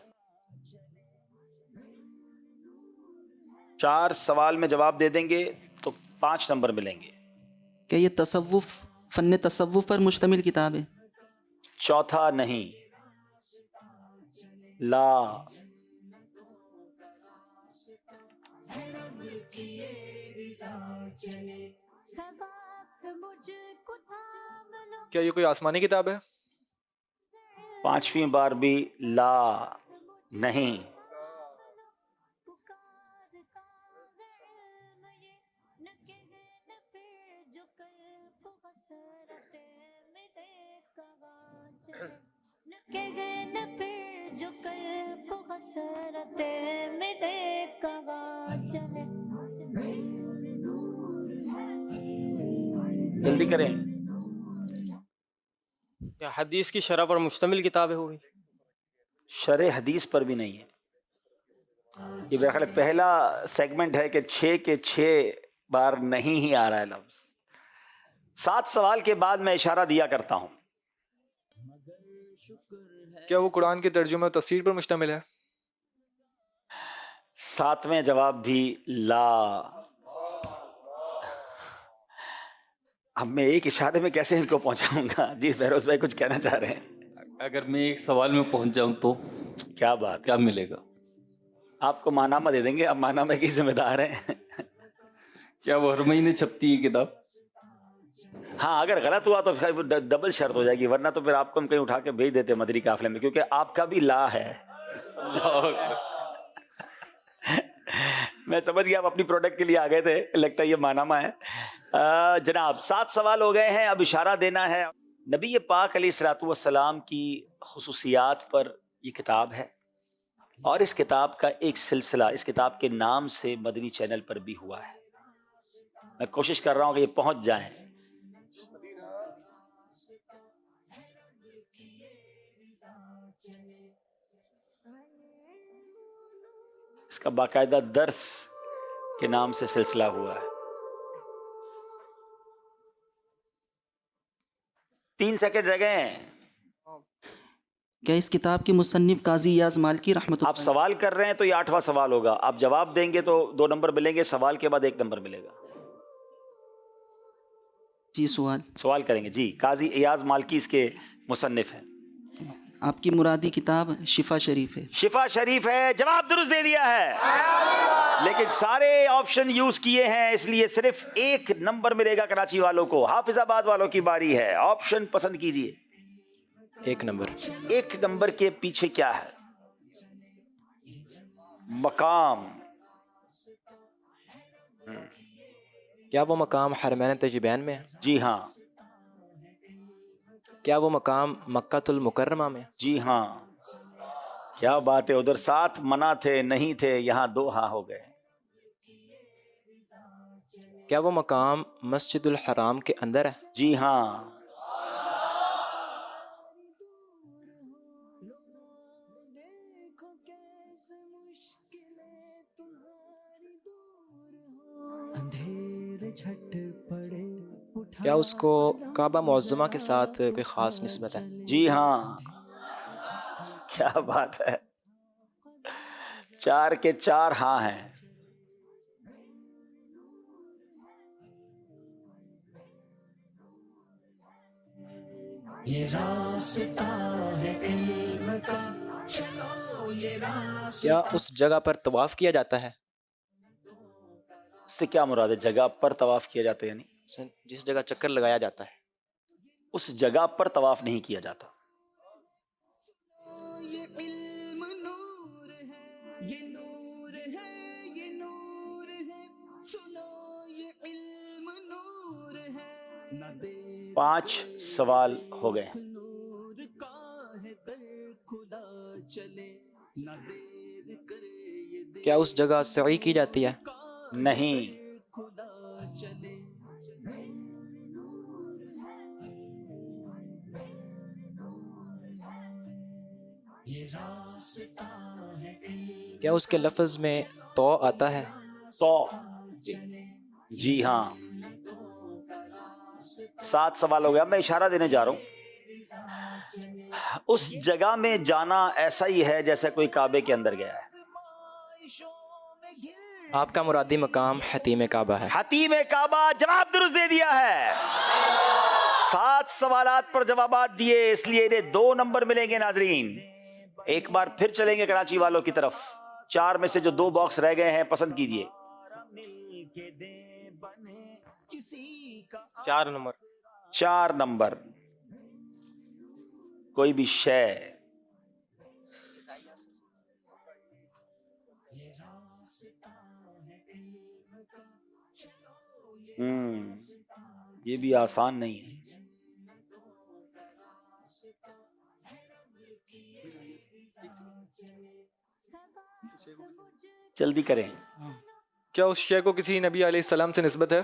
4 سوال میں جواب دے دیں گے تو 5 نمبر ملیں گے۔ کیا یہ تصوف فن تصوف پر مشتمل کتاب ہے؟ چوتھا نہیں لا۔ کیا یہ کوئی آسمانی کتاب ہے؟ 5ویں بار بھی لا نہیں۔ جلدی کریں۔ کیا حدیث کی شرح پر مشتمل کتاب ہے؟ ہوگی شرح حدیث پر بھی نہیں ہے۔ یہ میرا خیال ہے پہلا سیگمنٹ ہے کہ 6 کے 6 بار نہیں ہی آ رہا ہے لفظ۔ 7 سوال کے بعد میں اشارہ دیا کرتا ہوں. کیا وہ قرآن کے ترجمہ و تفسیر پر مشتمل ہے؟ 7واں جواب بھی لا. اب میں ایک اشارے میں کیسے ان کو پہنچاؤں گا؟ جی بہروز بھائی کچھ کہنا چاہ رہے ہیں. اگر میں ایک سوال میں پہنچ جاؤں تو کیا بات، کیا ملے گا؟ آپ کو ماہنامہ دے دیں گے. اب ماہنامہ کی ذمہ دار ہیں. کیا وہ ہر مہینے چھپتی ہے کتاب؟ ہاں اگر غلط ہوا تو ڈبل شرط ہو جائے گی، ورنہ تو پھر آپ کو ہم کہیں اٹھا کے بھیج دیتے مدری قافلے میں، کیونکہ آپ کا بھی لا ہے. میں سمجھ گیا آپ اپنی پروڈکٹ کے لیے آ گئے تھے، لگتا ہے یہ ماہنامہ ہے. جناب 7 سوال ہو گئے ہیں، اب اشارہ دینا ہے. نبی پاک علیہ الصلوۃ والسلام کی خصوصیات پر یہ کتاب ہے، اور اس کتاب کا ایک سلسلہ اس کتاب کے نام سے مدنی چینل پر بھی ہوا ہے. میں کوشش کر رہا ہوں کہ یہ پہنچ جائیں. اس کا باقاعدہ درس کے نام سے سلسلہ ہوا ہے. 3 سیکنڈ رہ گئے ہیں. کیا اس کتاب کے مصنف قاضی ایاز مالکی رحمۃ اللہ؟ آپ سوال کر رہے ہیں تو یہ 8واں سوال ہوگا. آپ جواب دیں گے تو 2 نمبر ملیں گے، سوال کے بعد 1 نمبر ملے گا. جی سوال کریں گے. جی قاضی ایاز مالکی اس کے مصنف ہیں. آپ کی مرادی کتاب شفا شریف ہے. شفا شریف ہے. جواب درست دے دیا ہے، لیکن سارے آپشن یوز کیے ہیں، اس لیے صرف 1 نمبر ملے گا کراچی والوں کو. حافظ آباد والوں کی باری ہے. آپشن پسند کیجئے. 1 نمبر. 1 نمبر کے پیچھے کیا ہے؟ مقام. کیا وہ مقام حرمین تجبین میں ہے؟ جی ہاں. کیا وہ مقام مکہ المکرمہ میں؟ جی ہاں. کیا بات ہے، ادھر 7 منع تھے، نہیں تھے، یہاں 2 ہاں ہو گئے. کیا وہ مقام مسجد الحرام کے اندر ہے؟ جی ہاں. کیا اس کو کعبہ معظمہ کے ساتھ کوئی خاص نسبت ہے؟ جی ہاں. کیا بات ہے، 4 کے 4 ہاں ہیں. کیا اس جگہ پر طواف کیا جاتا ہے؟ اس سے کیا مراد ہے؟ جگہ پر طواف کیا جاتا ہے یعنی جس جگہ چکر لگایا جاتا ہے اس جگہ پر طواف نہیں کیا جاتا. پانچ سوال ہو گئے. کیا اس جگہ سعی کی جاتی ہے؟ نہیں. کیا اس کے لفظ میں تو آتا ہے؟ تو جی ہاں. 7 سوال ہو گیا. میں اشارہ دینے جا رہا ہوں. اس جگہ میں جانا ایسا ہی ہے جیسے کوئی کعبے کے اندر گیا ہے. آپ کا مرادی مقام حتیم کعبہ ہے. حتیم کعبہ. جواب درست دے دیا ہے. 7 سوالات پر جوابات دیے، اس لیے انہیں 2 نمبر ملیں گے. ناظرین ایک بار پھر چلیں گے کراچی والوں کی طرف. 4 میں سے جو 2 باکس رہ گئے ہیں پسند کیجئے. 4 نمبر. 4 نمبر. کوئی بھی شے. یہ بھی آسان نہیں ہے. جلدی کریں. کیا اس شے کو کسی نبی علیہ السلام سے نسبت ہے؟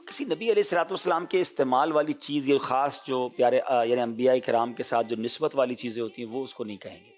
کسی نبی علیہ الصلوۃ والسلام کے استعمال والی چیز، یہ خاص جو پیارے یعنی انبیاء کرام کے ساتھ جو نسبت والی چیزیں ہوتی ہیں وہ اس کو نہیں کہیں گے.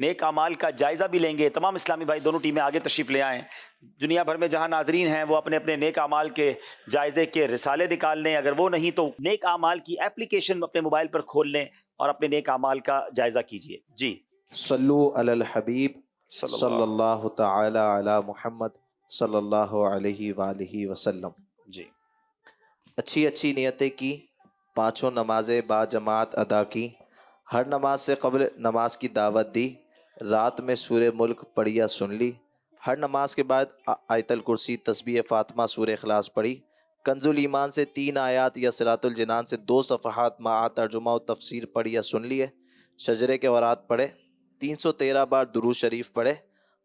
نیک اعمال کا جائزہ بھی لیں گے. تمام اسلامی بھائی دونوں ٹیمیں آگے تشریف لے آئیں. دنیا بھر میں جہاں ناظرین ہیں وہ اپنے اپنے نیک اعمال کے جائزے کے رسالے نکال لیں. اگر وہ نہیں تو نیک اعمال کی اپلیکیشن اپنے موبائل پر کھول لیں اور اپنے نیک اعمال کا جائزہ کیجئے. جی صلو علی الحبیب صلی اللہ تعالی علی محمد صلی اللہ علیہ وآلہ وسلم. جی اچھی نیتیں کی، پانچوں نمازیں با جماعت ادا کی، ہر نماز سے قبل نماز کی دعوت دی، رات میں سورہ ملک پڑھی یا سن لی، ہر نماز کے بعد آیت الکرسی تسبیح فاطمہ سورہ اخلاص پڑھی، کنز الایمان سے 3 آیات یا صراط الجنان سے 2 صفحات مع ترجمہ و تفسیر پڑھی یا سن لیے، شجرے کے ورات پڑھے، 313 بار درود شریف پڑھے،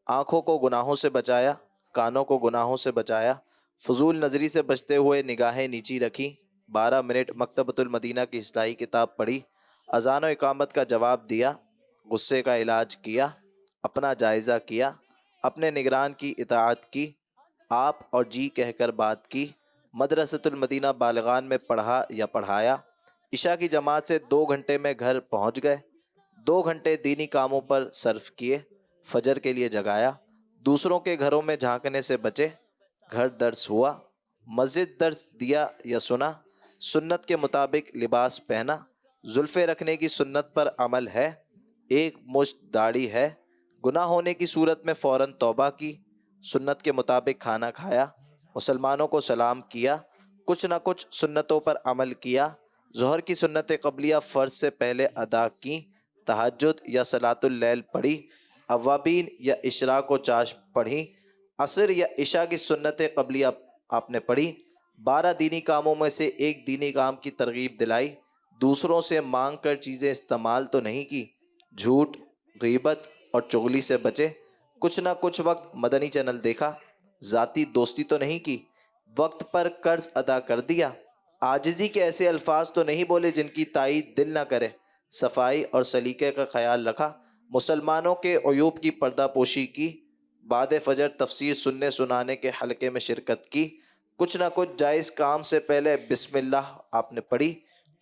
آنکھوں کو گناہوں سے بچایا، کانوں کو گناہوں سے بچایا، فضول نظری سے بچتے ہوئے نگاہیں نیچی رکھی، 12 منٹ مکتبۃ المدینہ کی اصلاحی کتاب پڑھی، اذان و اقامت کا جواب دیا، غصے کا علاج کیا، اپنا جائزہ کیا، اپنے نگران کی اطاعت کی، آپ اور جی کہہ کر بات کی، مدرسۃ المدینہ بالغان میں پڑھا یا پڑھایا، عشاء کی جماعت سے 2 گھنٹے میں گھر پہنچ گئے، 2 گھنٹے دینی کاموں پر صرف کیے، فجر کے لیے جگایا، دوسروں کے گھروں میں جھانکنے سے بچے، گھر درس ہوا، مسجد درس دیا یا سنا، سنت کے مطابق لباس پہنا، زلفیں رکھنے کی سنت پر عمل ہے، 1 مشت داڑھی ہے، گناہ ہونے کی صورت میں فوراً توبہ کی، سنت کے مطابق کھانا کھایا، مسلمانوں کو سلام کیا، کچھ نہ کچھ سنتوں پر عمل کیا، ظہر کی سنت قبلیہ فرض سے پہلے ادا کی، تہجد یا صلاۃ اللیل پڑھی، اوابین یا اشراق و چاش پڑھی، عصر یا عشاء کی سنت قبلیہ آپ نے پڑھی، 12 دینی کاموں میں سے 1 دینی کام کی ترغیب دلائی، دوسروں سے مانگ کر چیزیں استعمال تو نہیں کی، جھوٹ، غیبت اور چغلی سے بچے، کچھ نہ کچھ وقت مدنی چینل دیکھا، ذاتی دوستی تو نہیں کی، وقت پر قرض ادا کر دیا، عاجزی کے ایسے الفاظ تو نہیں بولے جن کی تائید دل نہ کرے، صفائی اور سلیقے کا خیال رکھا، مسلمانوں کے عیوب کی پردہ پوشی کی، بعد فجر تفسیر سننے سنانے کے حلقے میں شرکت کی، کچھ نہ کچھ جائز کام سے پہلے بسم اللہ آپ نے پڑھی،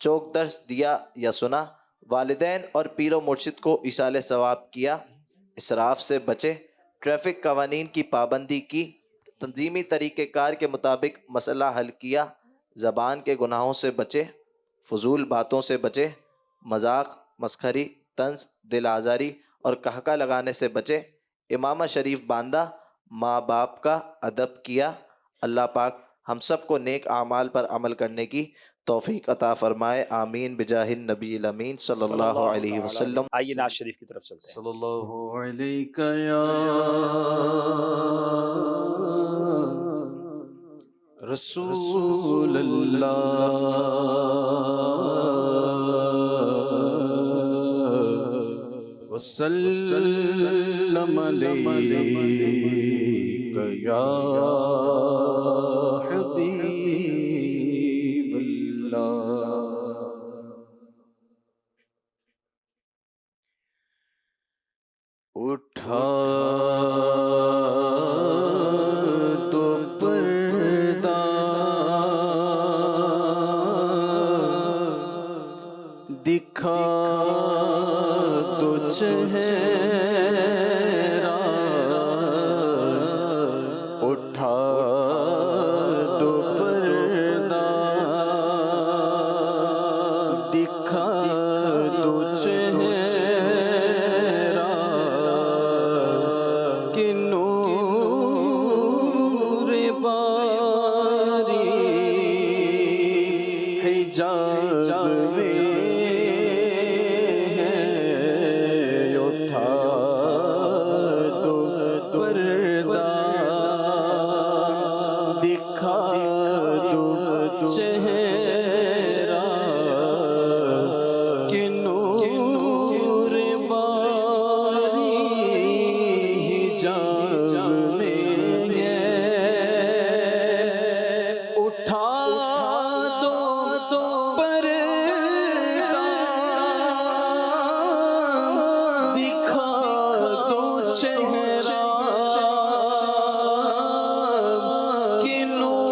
چوک درس دیا یا سنا، والدین اور پیر و مرشد کو ایصال ثواب کیا، اسراف سے بچے، ٹریفک قوانین کی پابندی کی، تنظیمی طریقہ کار کے مطابق مسئلہ حل کیا، زبان کے گناہوں سے بچے، فضول باتوں سے بچے، مذاق، مسخری، طنز، دل آزاری اور قہقہ لگانے سے بچے، امامہ شریف باندھا، ماں باپ کا ادب کیا. اللہ پاک ہم سب کو نیک اعمال پر عمل کرنے کی توفیق عطا فرمائے. آمین بجاہ النبی الامین صلی اللہ علیہ وسلم. آئیے ناز شریف کی طرف چلتے ہیں. صلی اللہ علیہ یا رسول اللہ وسلم علیک یا حبیب اللہ. اٹھا تو پردہ دکھا تو چہرہ اٹھا تو پردہ دکھا تو چہرہ کہ نور باری حجاب میں اٹھا تو پردہ دکھا تو چہرہ کہ نور باری حجاب میں اٹھا دو پردہ دکھا دو چہرہ کہ نور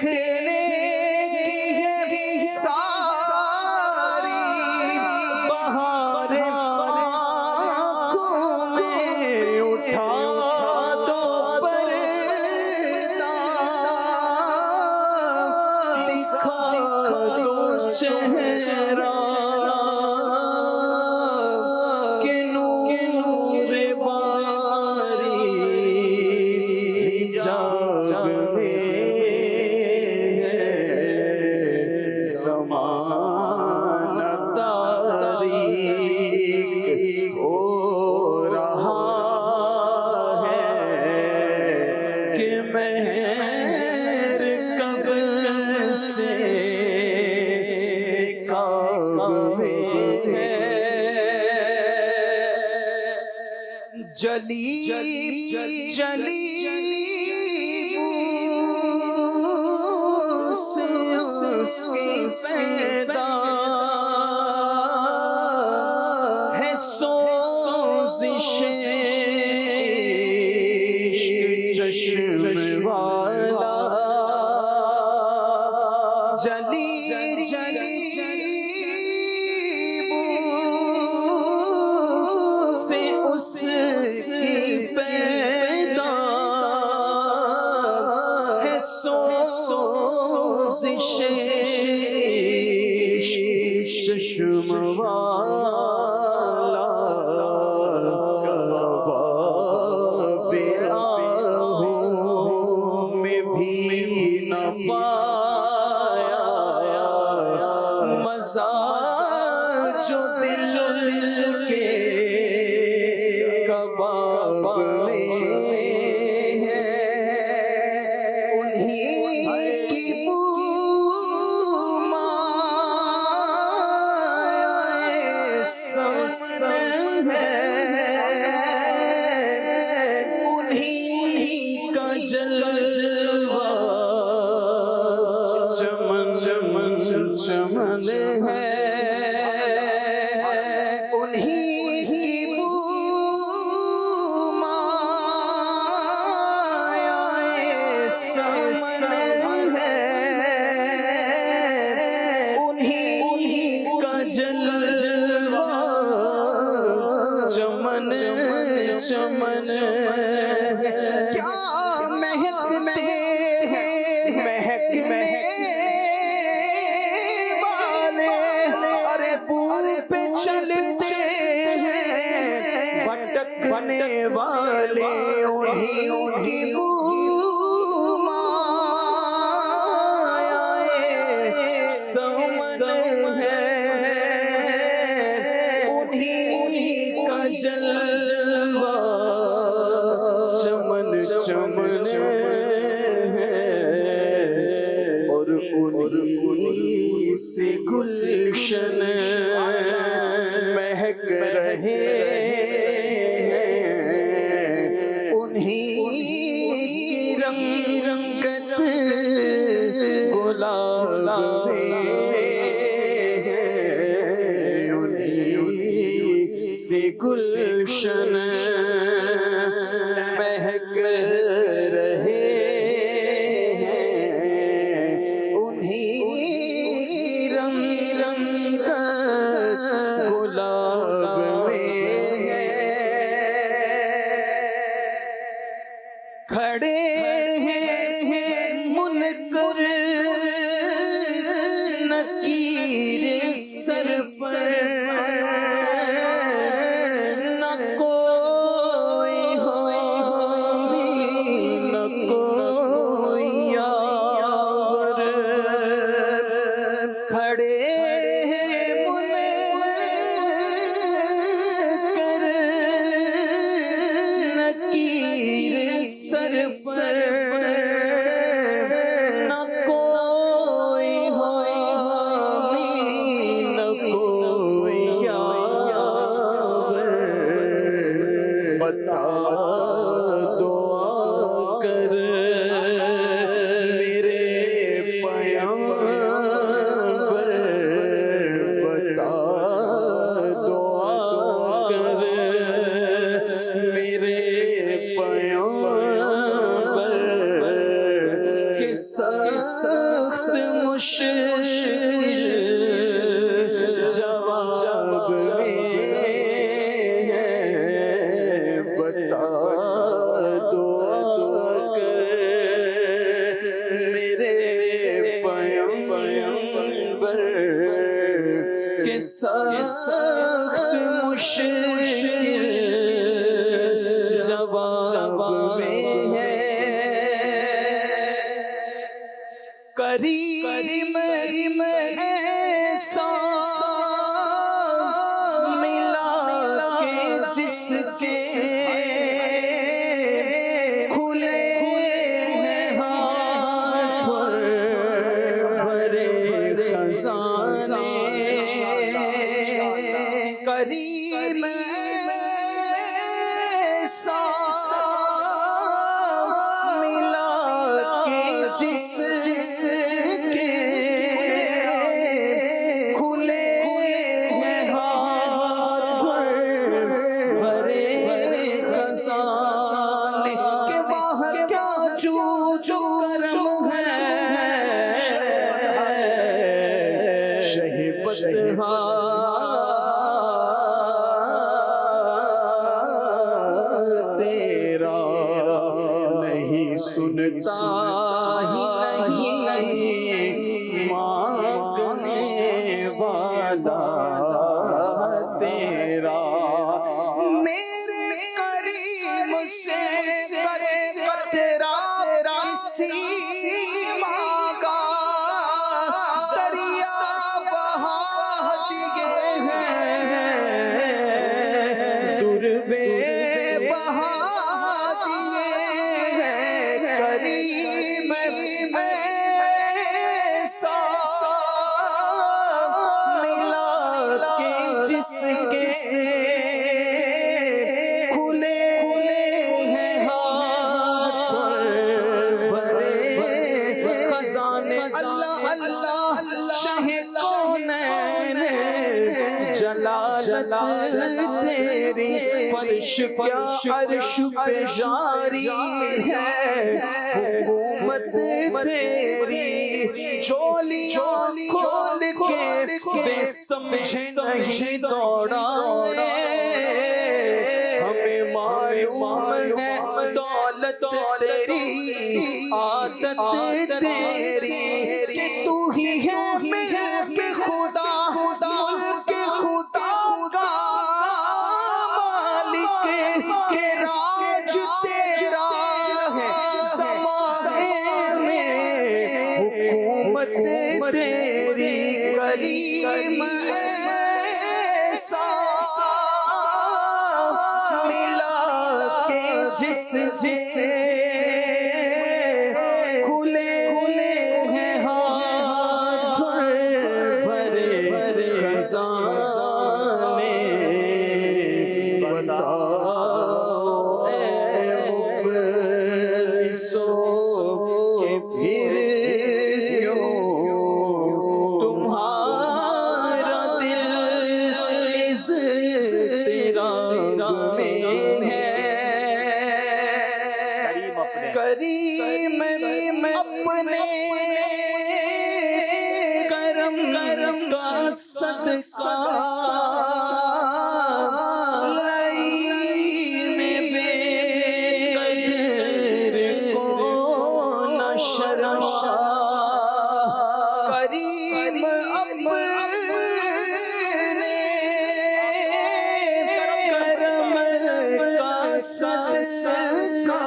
دیکھنے کی ہے ساری بہار آنکھوں میں اٹھا دو پردہ دکھا دو چہرہ کہ نور باری حجاب میں زمان تاریک ہو رہا ہے کہ مہر کب سے کعب میں ہے جلی جلی اس کی پیدا ہے سوزش چشم والا جلی جلی سے اس کی پیدا ہے سوزش چشم والا کباب آہوں میں بھی نہ پایا مزہ جو دل کے کباب میں ہے انہیں کی انہیں کا جلوہ چمن چمن چمن ہے انہیں کی مایہ سمن ہے انہیں کا جلوہ چمن چمن کیا مہکتے ہیں مہکنے والے ارے پور پہ چلتے ہیں بھٹکنے والے انہیں کی مایہ سمن ہے انہیں کا جلوہ چمن چمن ہے اور انہیں سے گلشن مہک رہے انہیں کی رنگت گلاب میں انہیں سے گلشن مہک رہے انہیں رنگ گلاب میں کھڑے ہیں منکر نکیر سر پر نہ کوئی حامی نہ کوئی یار کھڑے ہیں منکر نکیر سر پر نہ کوئی حامی نہ کوئی یار سخت مشکل جواب میں بتا دو اگر میرے پیغمبر کے سخت مشکل جواب میں ہے کریم ایسا ملا کہ جس کے کھلے ہیں ہاتھ بھرے خزانے کریم ایسا ملا کہ جس کے کھلے ہیں ہاتھ بھرے خزانے کہ وہاں کیا جو کرم ہے شہبت تیرا نہیں سنتا ہی نہیں مانگنے والا تیرا میرے کریم سے تیرا کسی مانگا دریا بہا دیے ہیں دور بے بہا دیے ہیں کریم ایسا ملا کہ جس کے کھلے ہیں ہاتھ بھرے خزانے اللہ اللہ شاہ کونین جلالت تیری فرش کیا عرش پہ جاری ہے حکومت تیری چولی کھول کے بے سمجھے نہیں دوڑانے ہمیں معلوم ہے دولت تیری عادت تیری کہ تو ہی ہے ملک خدا ملک خدا کا مالک کے راج تیرا ہے زمانے میں حکومت تیری کریم ایسا ملا کہ جس کھلے ہیں ہاتھ بھرے خزانے بتاؤ اے مفلسوں کہ پھر کیوں تمہارا دل اضطراب میں ہے کریم اپنے کرم کا صدقہ لینے بے قدر کو نہ شرما کریم اپنے کرم کا صدقہ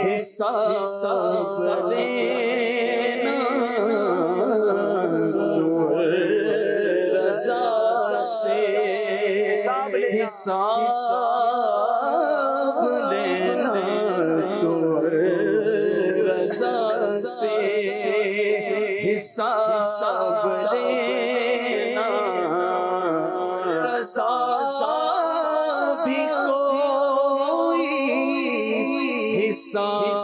حساب لینا رضا سے حساب لینا تو رضا سے حساب لینا رضا بھی کوئی حساب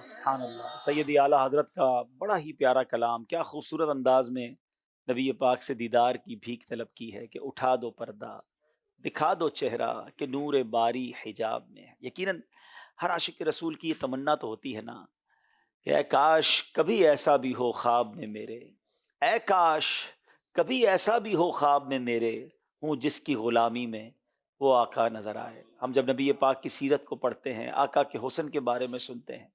سبحان اللہ. سیدی اعلیٰ حضرت کا بڑا ہی پیارا کلام، کیا خوبصورت انداز میں نبی پاک سے دیدار کی بھیک طلب کی ہے کہ اٹھا دو پردہ، دکھا دو چہرہ کہ نور باری حجاب میں ہے. یقیناً ہر عاشق رسول کی یہ تمنا تو ہوتی ہے نا کہ اے کاش کبھی ایسا بھی ہو خواب میں میرے، اے کاش کبھی ایسا بھی ہو خواب میں میرے، ہوں جس کی غلامی میں وہ آقا نظر آئے. ہم جب نبی پاک کی سیرت کو پڑھتے ہیں، آقا کے حسن کے بارے میں سنتے ہیں،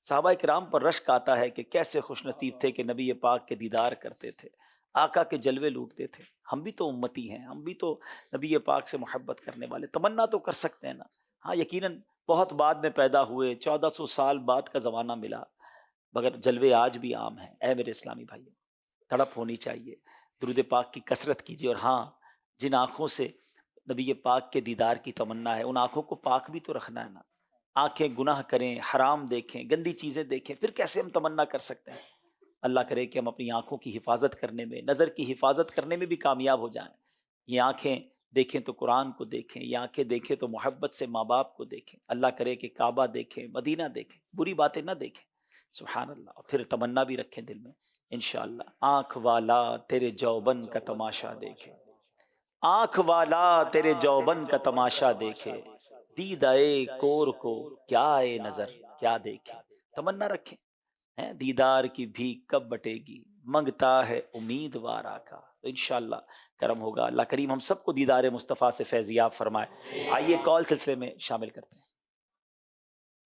صحابہ کرام پر رشک آتا ہے کہ کیسے خوش نصیب تھے کہ نبی پاک کے دیدار کرتے تھے، آقا کے جلوے لوٹتے تھے. ہم بھی تو امتی ہیں، ہم بھی تو نبی پاک سے محبت کرنے والے، تمنا تو کر سکتے ہیں نا. ہاں یقیناً بہت بعد میں پیدا ہوئے، 1400 سال بعد کا زمانہ ملا، مگر جلوے آج بھی عام ہیں. اے میرے اسلامی بھائیو، تڑپ ہونی چاہیے، درود پاک کی کثرت کیجیے. اور ہاں، جن آنکھوں سے نبی پاک کے دیدار کی تمنا ہے ان آنکھوں کو پاک بھی تو رکھنا ہے نا. آنکھیں گناہ کریں، حرام دیکھیں، گندی چیزیں دیکھیں، پھر کیسے ہم تمنا کر سکتے ہیں؟ اللہ کرے کہ ہم اپنی آنکھوں کی حفاظت کرنے میں، نظر کی حفاظت کرنے میں بھی کامیاب ہو جائیں. یہ آنکھیں دیکھیں تو قرآن کو دیکھیں، یہ آنکھیں دیکھیں تو محبت سے ماں باپ کو دیکھیں. اللہ کرے کہ کعبہ دیکھیں، مدینہ دیکھیں، بری باتیں نہ دیکھیں. سبحان اللہ. اور پھر تمنا بھی رکھیں دل میں انشاءاللہ. آنکھ والا تیرے جوبن کا تماشا دیکھے، آنکھ والا تیرے جوبن کا تماشا دیکھے، دیدائے کور کو کیا اے نظر کیا دیکھے. تمنا رکھیں دیدار کی بھیک کب بٹے گی، منگتا ہے امیدوار آقا. تو انشاءاللہ کرم ہوگا. اللہ کریم ہم سب کو دیدار مصطفیٰ سے فیضیاب فرمائے. آئیے کال سلسلے میں شامل کرتے ہیں.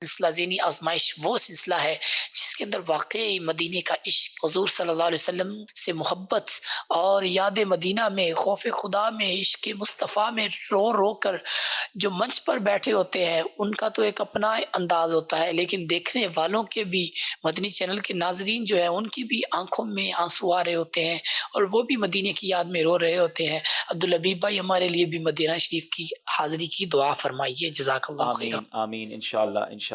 سلسلہ ذہنی آزمائش وہ سلسلہ ہے جس کے اندر واقعی مدینے کا عشق، حضور صلی اللہ علیہ وسلم سے محبت اور یاد مدینہ میں، خوف خدا میں، عشق مصطفیٰ میں رو رو کر جو منچ پر بیٹھے ہوتے ہیں ان کا تو ایک اپنا انداز ہوتا ہے، لیکن دیکھنے والوں کے بھی، مدنی چینل کے ناظرین جو ہیں ان کی بھی آنکھوں میں آنسو آ رہے ہوتے ہیں اور وہ بھی مدینے کی یاد میں رو رہے ہوتے ہیں. عبدالحبیب بھائی ہمارے لیے بھی مدینہ شریف کی حاضری کی دعا فرمائیے. جزاک اللہ خیر. آمین آمین. انشاءاللہ انشاءاللہ.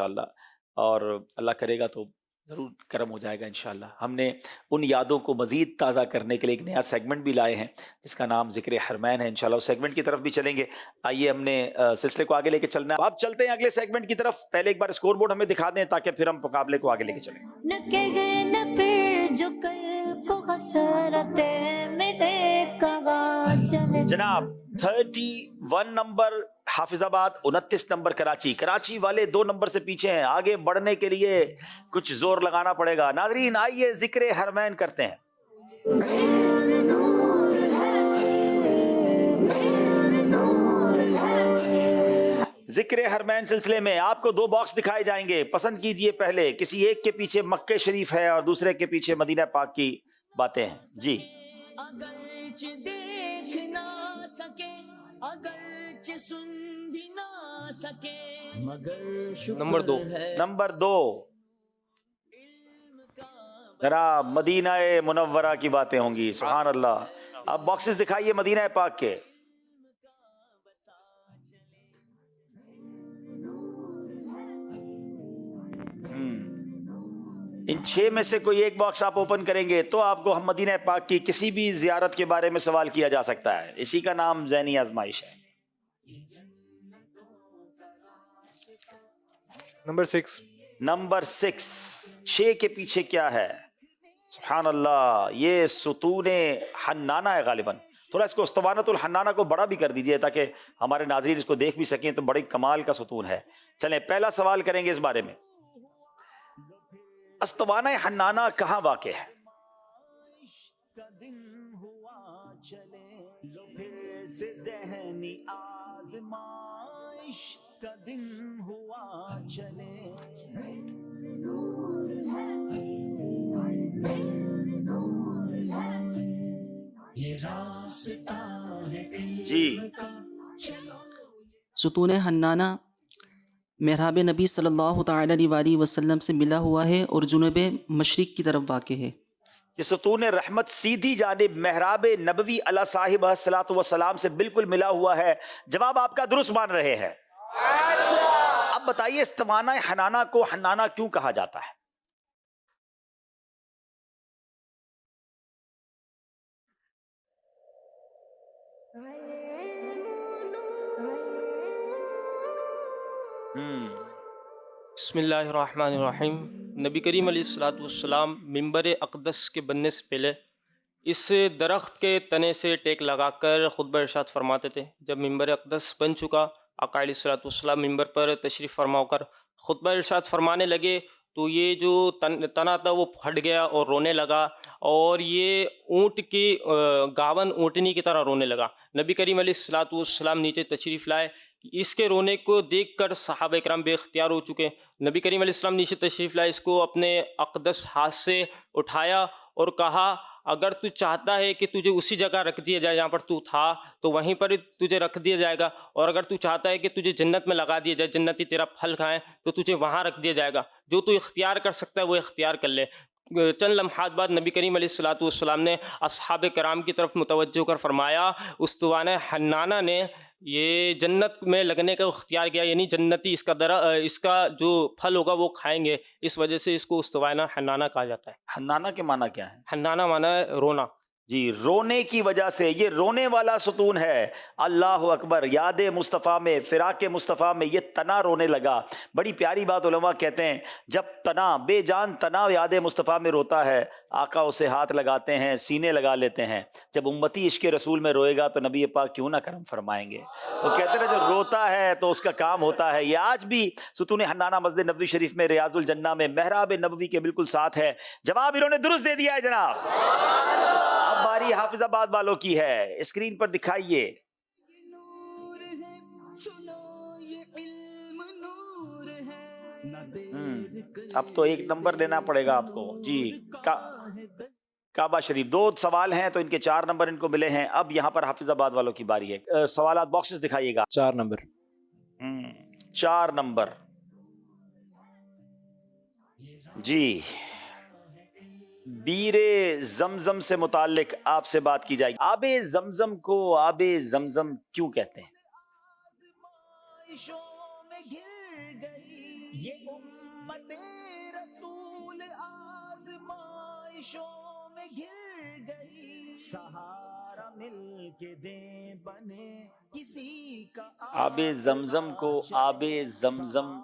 اور اللہ کرے گا تو ضرور کرم ہو جائے گا انشاءاللہ. ہم نے ان یادوں کو مزید تازہ کرنے کے لیے ایک نیا سیگمنٹ بھی لائے ہیں جس کا نام ذکر حرمین ہے. انشاءاللہ اس سیگمنٹ کی طرف بھی چلیں گے. آئیے ہم نے سلسلے کو آگے لے کے چلنا ہے. آپ چلتے ہیں اگلے سیگمنٹ کی طرف. پہلے ایک بار اسکور بورڈ ہمیں دکھا دیں تاکہ پھر ہم مقابلے کو آگے لے کے چلیں. جناب 31 نمبر حافظ آباد، 29 نمبر کراچی. کراچی والے 2 نمبر سے پیچھے ہیں. آگے بڑھنے کے لیے کچھ زور لگانا پڑے گا. ناظرین آئیے ذکر حرمین کرتے ہیں. ذکر حرمین سلسلے میں آپ کو 2 باکس دکھائے جائیں گے. پسند کیجئے. پہلے کسی ایک کے پیچھے مکہ شریف ہے اور دوسرے کے پیچھے مدینہ پاک کی باتیں ہیں. جی نمبر 2 ذرا مدینہ منورہ کی باتیں ہوں گی. سبحان اللہ. اب باکسز دکھائیے مدینہ پاک کے. ان 6 میں سے کوئی ایک باکس آپ اوپن کریں گے تو آپ کو ہم مدینہ پاک کی کسی بھی زیارت کے بارے میں سوال کیا جا سکتا ہے. اسی کا نام ذہنی آزمائش ہے. نمبر 6 6 کے پیچھے کیا ہے؟ سبحان اللہ. یہ ستون حنانہ ہے غالباً. تھوڑا اس کو اسطوانۃ الحنانہ کو بڑا بھی کر دیجئے تاکہ ہمارے ناظرین اس کو دیکھ بھی سکیں. تو بڑی کمال کا ستون ہے. چلیں پہلا سوال کریں گے اس بارے میں. اسطوانہ حنانہ کہاں واقع ہے؟ جی ستون حنانہ محراب نبی صلی اللہ تعالی علیہ وآلہ وسلم سے ملا ہوا ہے اور جنوب مشرق کی طرف واقع ہے. یہ ستون رحمت سیدھی جانب محراب نبوی علیہ صاحب الصلاۃ والسلام سے بالکل ملا ہوا ہے. جواب آپ کا درست مان رہے ہیں. اب بتائیے اسطوانہ حنانہ کو حنانہ کیوں کہا جاتا ہے؟ بسم اللہ الرحمن الرحیم. نبی کریم علیہ الصلوۃ والسلام منبر اقدس کے بننے سے پہلے اس درخت کے تنے سے ٹیک لگا کر خطبہ ارشاد فرماتے تھے۔ جب منبر اقدس بن چکا، آقا علیہ الصلوۃ والسلام منبر پر تشریف فرما ہو کر خطبہ ارشاد فرمانے لگے تو یہ جو تنا تھا وہ پھٹ گیا اور رونے لگا، اور یہ اونٹ کی گاون اونٹنی کی طرح رونے لگا۔ نبی کریم علیہ الصلوۃ والسلام نیچے تشریف لائے، اس کے رونے کو دیکھ کر صحابہ کرام بے اختیار ہو چکے۔ نبی کریم علیہ السلام نیچے تشریف لائے، اس کو اپنے اقدس ہاتھ سے اٹھایا اور کہا اگر تو چاہتا ہے کہ تجھے اسی جگہ رکھ دیا جائے جہاں پر تو تھا تو وہیں پر تجھے رکھ دیا جائے گا، اور اگر تو چاہتا ہے کہ تجھے جنت میں لگا دیا جائے، جنتی تیرا پھل کھائیں، تو تجھے وہاں رکھ دیا جائے گا۔ جو تو اختیار کر سکتا ہے وہ اختیار کر لے۔ چند لمحات بعد نبی کریم علیہ الصلوۃ والسلام نے اصحاب کرام کی طرف متوجہ کر فرمایا استوانہ حنانہ نے یہ جنت میں لگنے کا اختیار کیا، یعنی جنتی اس کا جو پھل ہوگا وہ کھائیں گے، اس وجہ سے اس کو استوانہ حنانہ کہا جاتا ہے۔ حنانہ کے معنی کیا ہے؟ حنانہ معنی ہے رونا۔ جی، رونے کی وجہ سے، یہ رونے والا ستون ہے۔ اللہ اکبر، یاد مصطفیٰ میں، فراق مصطفیٰ میں یہ تنا رونے لگا۔ بڑی پیاری بات علماء کہتے ہیں، جب تنا، بے جان تنا یاد مصطفیٰ میں روتا ہے، آقا اسے ہاتھ لگاتے ہیں، سینے لگا لیتے ہیں۔ جب امتی عشق رسول میں روئے گا تو نبی پاک کیوں نہ کرم فرمائیں گے؟ وہ کہتے ہیں جو روتا ہے تو اس کا کام ہوتا ہے۔ یہ آج بھی ستون حنانہ مسجد نبوی شریف میں ریاض الجنہ میں محراب نبوی کے بالکل ساتھ ہے۔ جواب انہوں نے درست دے دیا ہے جناب۔ اب باری حافظ آباد والوں کی ہے، اسکرین پر دکھائیے۔ اب تو ایک نمبر لینا پڑے گا آپ کو۔ جی، کعبہ شریف، 2 سوال ہیں تو ان کے 4 نمبر ان کو ملے ہیں۔ اب یہاں پر حافظ آباد والوں کی باری ہے، سوالات باکسز دکھائیے گا۔ 4 نمبر۔ 4 نمبر جی، بیر زمزم سے متعلق آپ سے بات کی جائے گی۔ آب زمزم کو آب زمزم کیوں کہتے ہیں؟ یہ امت رسول آزمائشوں میں گر گئی، سہارا مل کے دیں بنے کسی کا۔ آب زمزم کو آب زمزم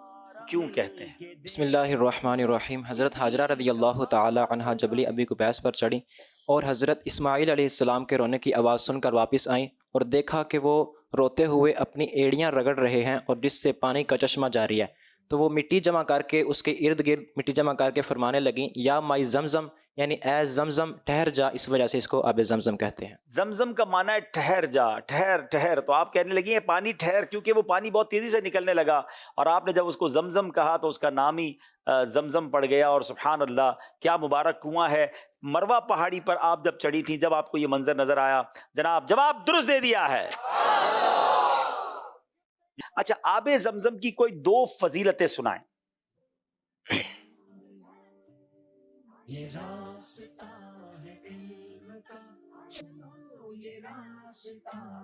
کیوں کہتے ہیں؟ بسم اللہ الرحمن الرحیم۔ حضرت حاجرہ رضی اللہ تعالی عنہا جبل ابی قبیس پر چڑھی اور حضرت اسماعیل علیہ السلام کے رونے کی آواز سن کر واپس آئیں اور دیکھا کہ وہ روتے ہوئے اپنی ایڑیاں رگڑ رہے ہیں اور جس سے پانی کا چشمہ جاری ہے، تو وہ مٹی جمع کر کے اس کے ارد گرد مٹی جمع کر کے فرمانے لگیں یا مائی زمزم، یعنی اے زمزم ٹھہر جا، اس وجہ سے اس کو آب زمزم کہتے ہیں۔ زمزم کا معنی ہے ٹھہر جا، ٹھہر ٹھہر، تو آپ کہنے لگی ہیں پانی ٹھہر، کیونکہ وہ پانی بہت تیزی سے نکلنے لگا اور آپ نے جب اس کو زمزم کہا تو اس کا نام ہی زمزم پڑ گیا۔ اور سبحان اللہ، کیا مبارک کنواں ہے۔ مروہ پہاڑی پر آپ جب چڑھی تھیں، جب آپ کو یہ منظر نظر آیا، جناب جواب درست دے دیا ہے۔ اچھا، آب زمزم کی کوئی 2 فضیلتیں سنائیں۔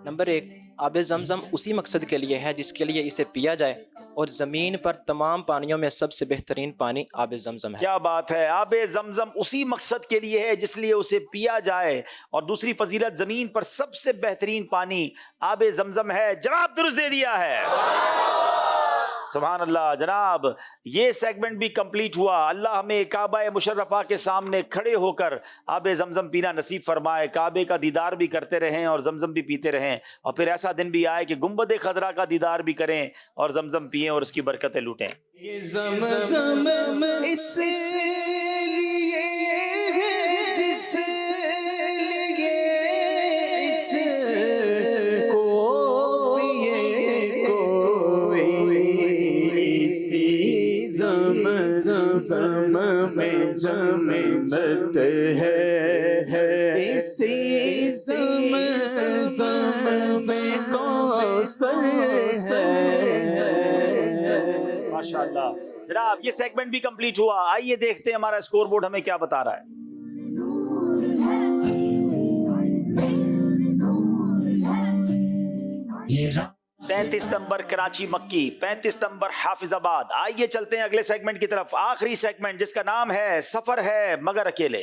نمبر 1، آب زمزم اسی مقصد کے لیے ہے جس کے لیے اسے پیا جائے، اور زمین پر تمام پانیوں میں سب سے بہترین پانی آب زمزم ہے۔ کیا بات ہے، آب زمزم اسی مقصد کے لیے ہے جس لیے اسے پیا جائے، اور دوسری فضیلت زمین پر سب سے بہترین پانی آب زمزم ہے۔ جواب درست دے دیا ہے، سبحان اللہ۔ جناب یہ سیگمنٹ بھی کمپلیٹ ہوا۔ اللہ ہمیں کعبہ مشرفہ کے سامنے کھڑے ہو کر آب زمزم پینا نصیب فرمائے، کعبے کا دیدار بھی کرتے رہیں اور زمزم بھی پیتے رہیں، اور پھر ایسا دن بھی آئے کہ گنبد خضرا کا دیدار بھی کریں اور زمزم پئیں اور اس کی برکتیں لوٹیں۔ یہ زمزم اس لیے ہے جس لیے اس کو پیے کوئی، اسی زمزم میں جنت ہے، اسی زمزم میں کوثر ہے۔ ماشاءاللہ جناب، یہ سیگمنٹ بھی کمپلیٹ ہوا۔ آئیے دیکھتے ہیں ہمارا اسکور بورڈ ہمیں کیا بتا رہا ہے۔ 33 نمبر کراچی مکی، 35 نمبر حافظ آباد۔ آئیے چلتے ہیں اگلے سیگمنٹ کی طرف، آخری سیگمنٹ جس کا نام ہے سفر ہے مگر اکیلے۔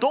2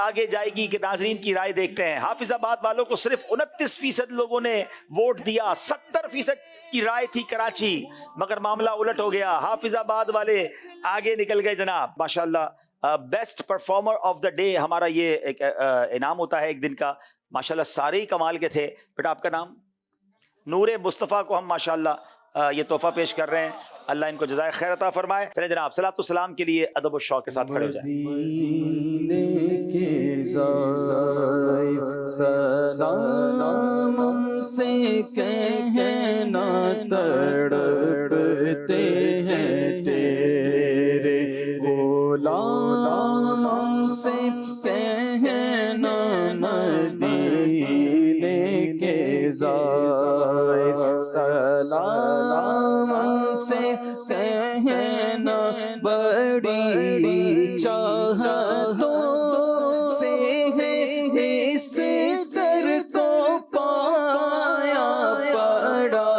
آگے جائے گی کہ ناظرین کی رائے دیکھتے ہیں. حافظ آباد والوں کو صرف 29% لوگوں نے ووٹ دیا, 70% کی رائے تھی کراچی, مگر معاملہ الٹ ہو گیا. حافظ آباد والے آگے نکل گئے جناب. ماشاءاللہ best performer of the day ہمارا یہ ایک انعام ہوتا ہے ایک دن کا. ماشاءاللہ سارے ہی کمال کے تھے. بیٹا آپ کا نام؟ نور مصطفیٰ کو ہم ماشاءاللہ یہ تحفہ پیش کر رہے ہیں. اللہ ان کو جزائے خیر عطا فرمائے. چلیں جناب صلاۃ والسلام کے لیے ادب و شوق کے ساتھ کھڑے ہو جائیں. سلام سے کہنا تڑپتے ہیں تیرے غلام سے کہنا مدینے کے زائر. سلام سے کہنا بڑی چاہتوں سے اس سر کو پایا پڑا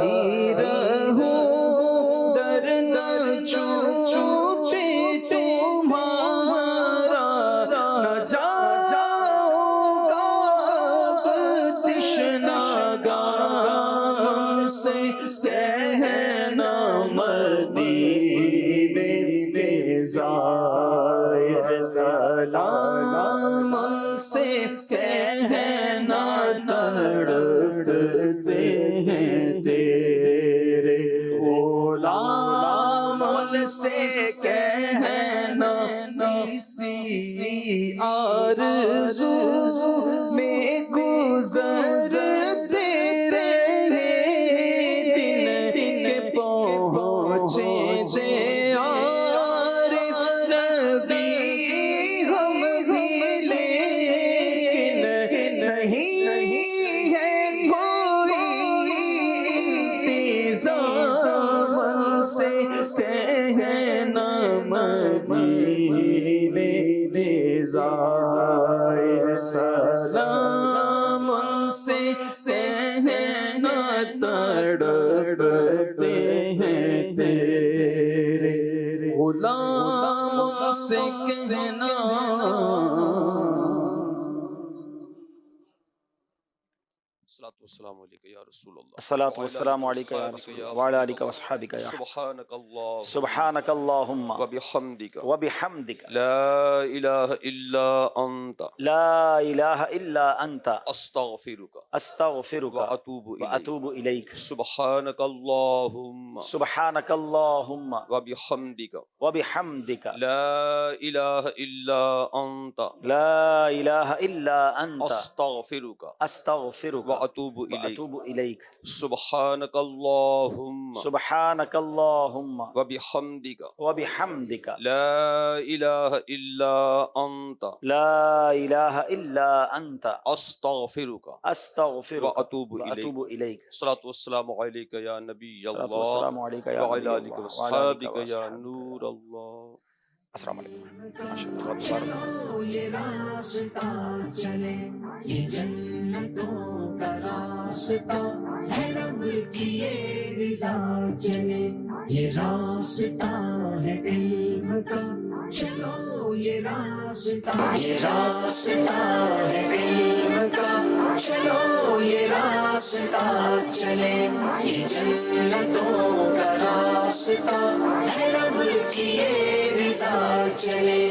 ہی رہوں در نہ چھوٹے تمہارا نہ جاؤ تشنا گام سے کہنا مدینے میں زائر. سلام سے کہنا تڑپتے ہیں تیرے غلام سے کہنا اسی آرزو میں گزرتے رہے دن کے پہنچے جے اور نبی ہم بھی لیکن نہیں ہے کوئی انتظام سے کہنا مدینے میں زائر. سلام سے کہنا تڑپتے ہیں تیرے غلام سے کہنا. السلام علیکم یا رسول اللہ. الصلاۃ والسلام علیک یا رسول اللہ وعلی آلک واصحابک یا سبحانک اللہ سبحانک اللہم وبحمدک وبحمدک لا الہ الا انت لا الہ الا انت استغفرک استغفرک واتوب الیک. سبحانک اللہم سبحانک اللہم وبحمدک وبحمدک لا الہ الا انت لا الہ الا انت استغفرک استغفرک واتوب الیک. سبحانک اللہم سبحانک اللہم وبحمدک وبحمدک لا الہ الا انت لا الہ الا انت استغفرک استغفرک واتوب الیک. الصلاۃ والسلام علیک یا نبی الصلاۃ والسلام اللہ علیک یا وعلی نبی آلک اللہ واصحابک یا نور اللہ. السلام علیکم. ماشاءاللہ یہ راستہ چلے یہ جنتوں کا راستہ ہے رب کی یہ رضا چلے یہ راستہ ہے علم کا چلو یہ راستہ ہے علم کا چلو یہ راستہ چلے یہ جنتوں کا راستہ ہے رب کی یہ رضا چلے.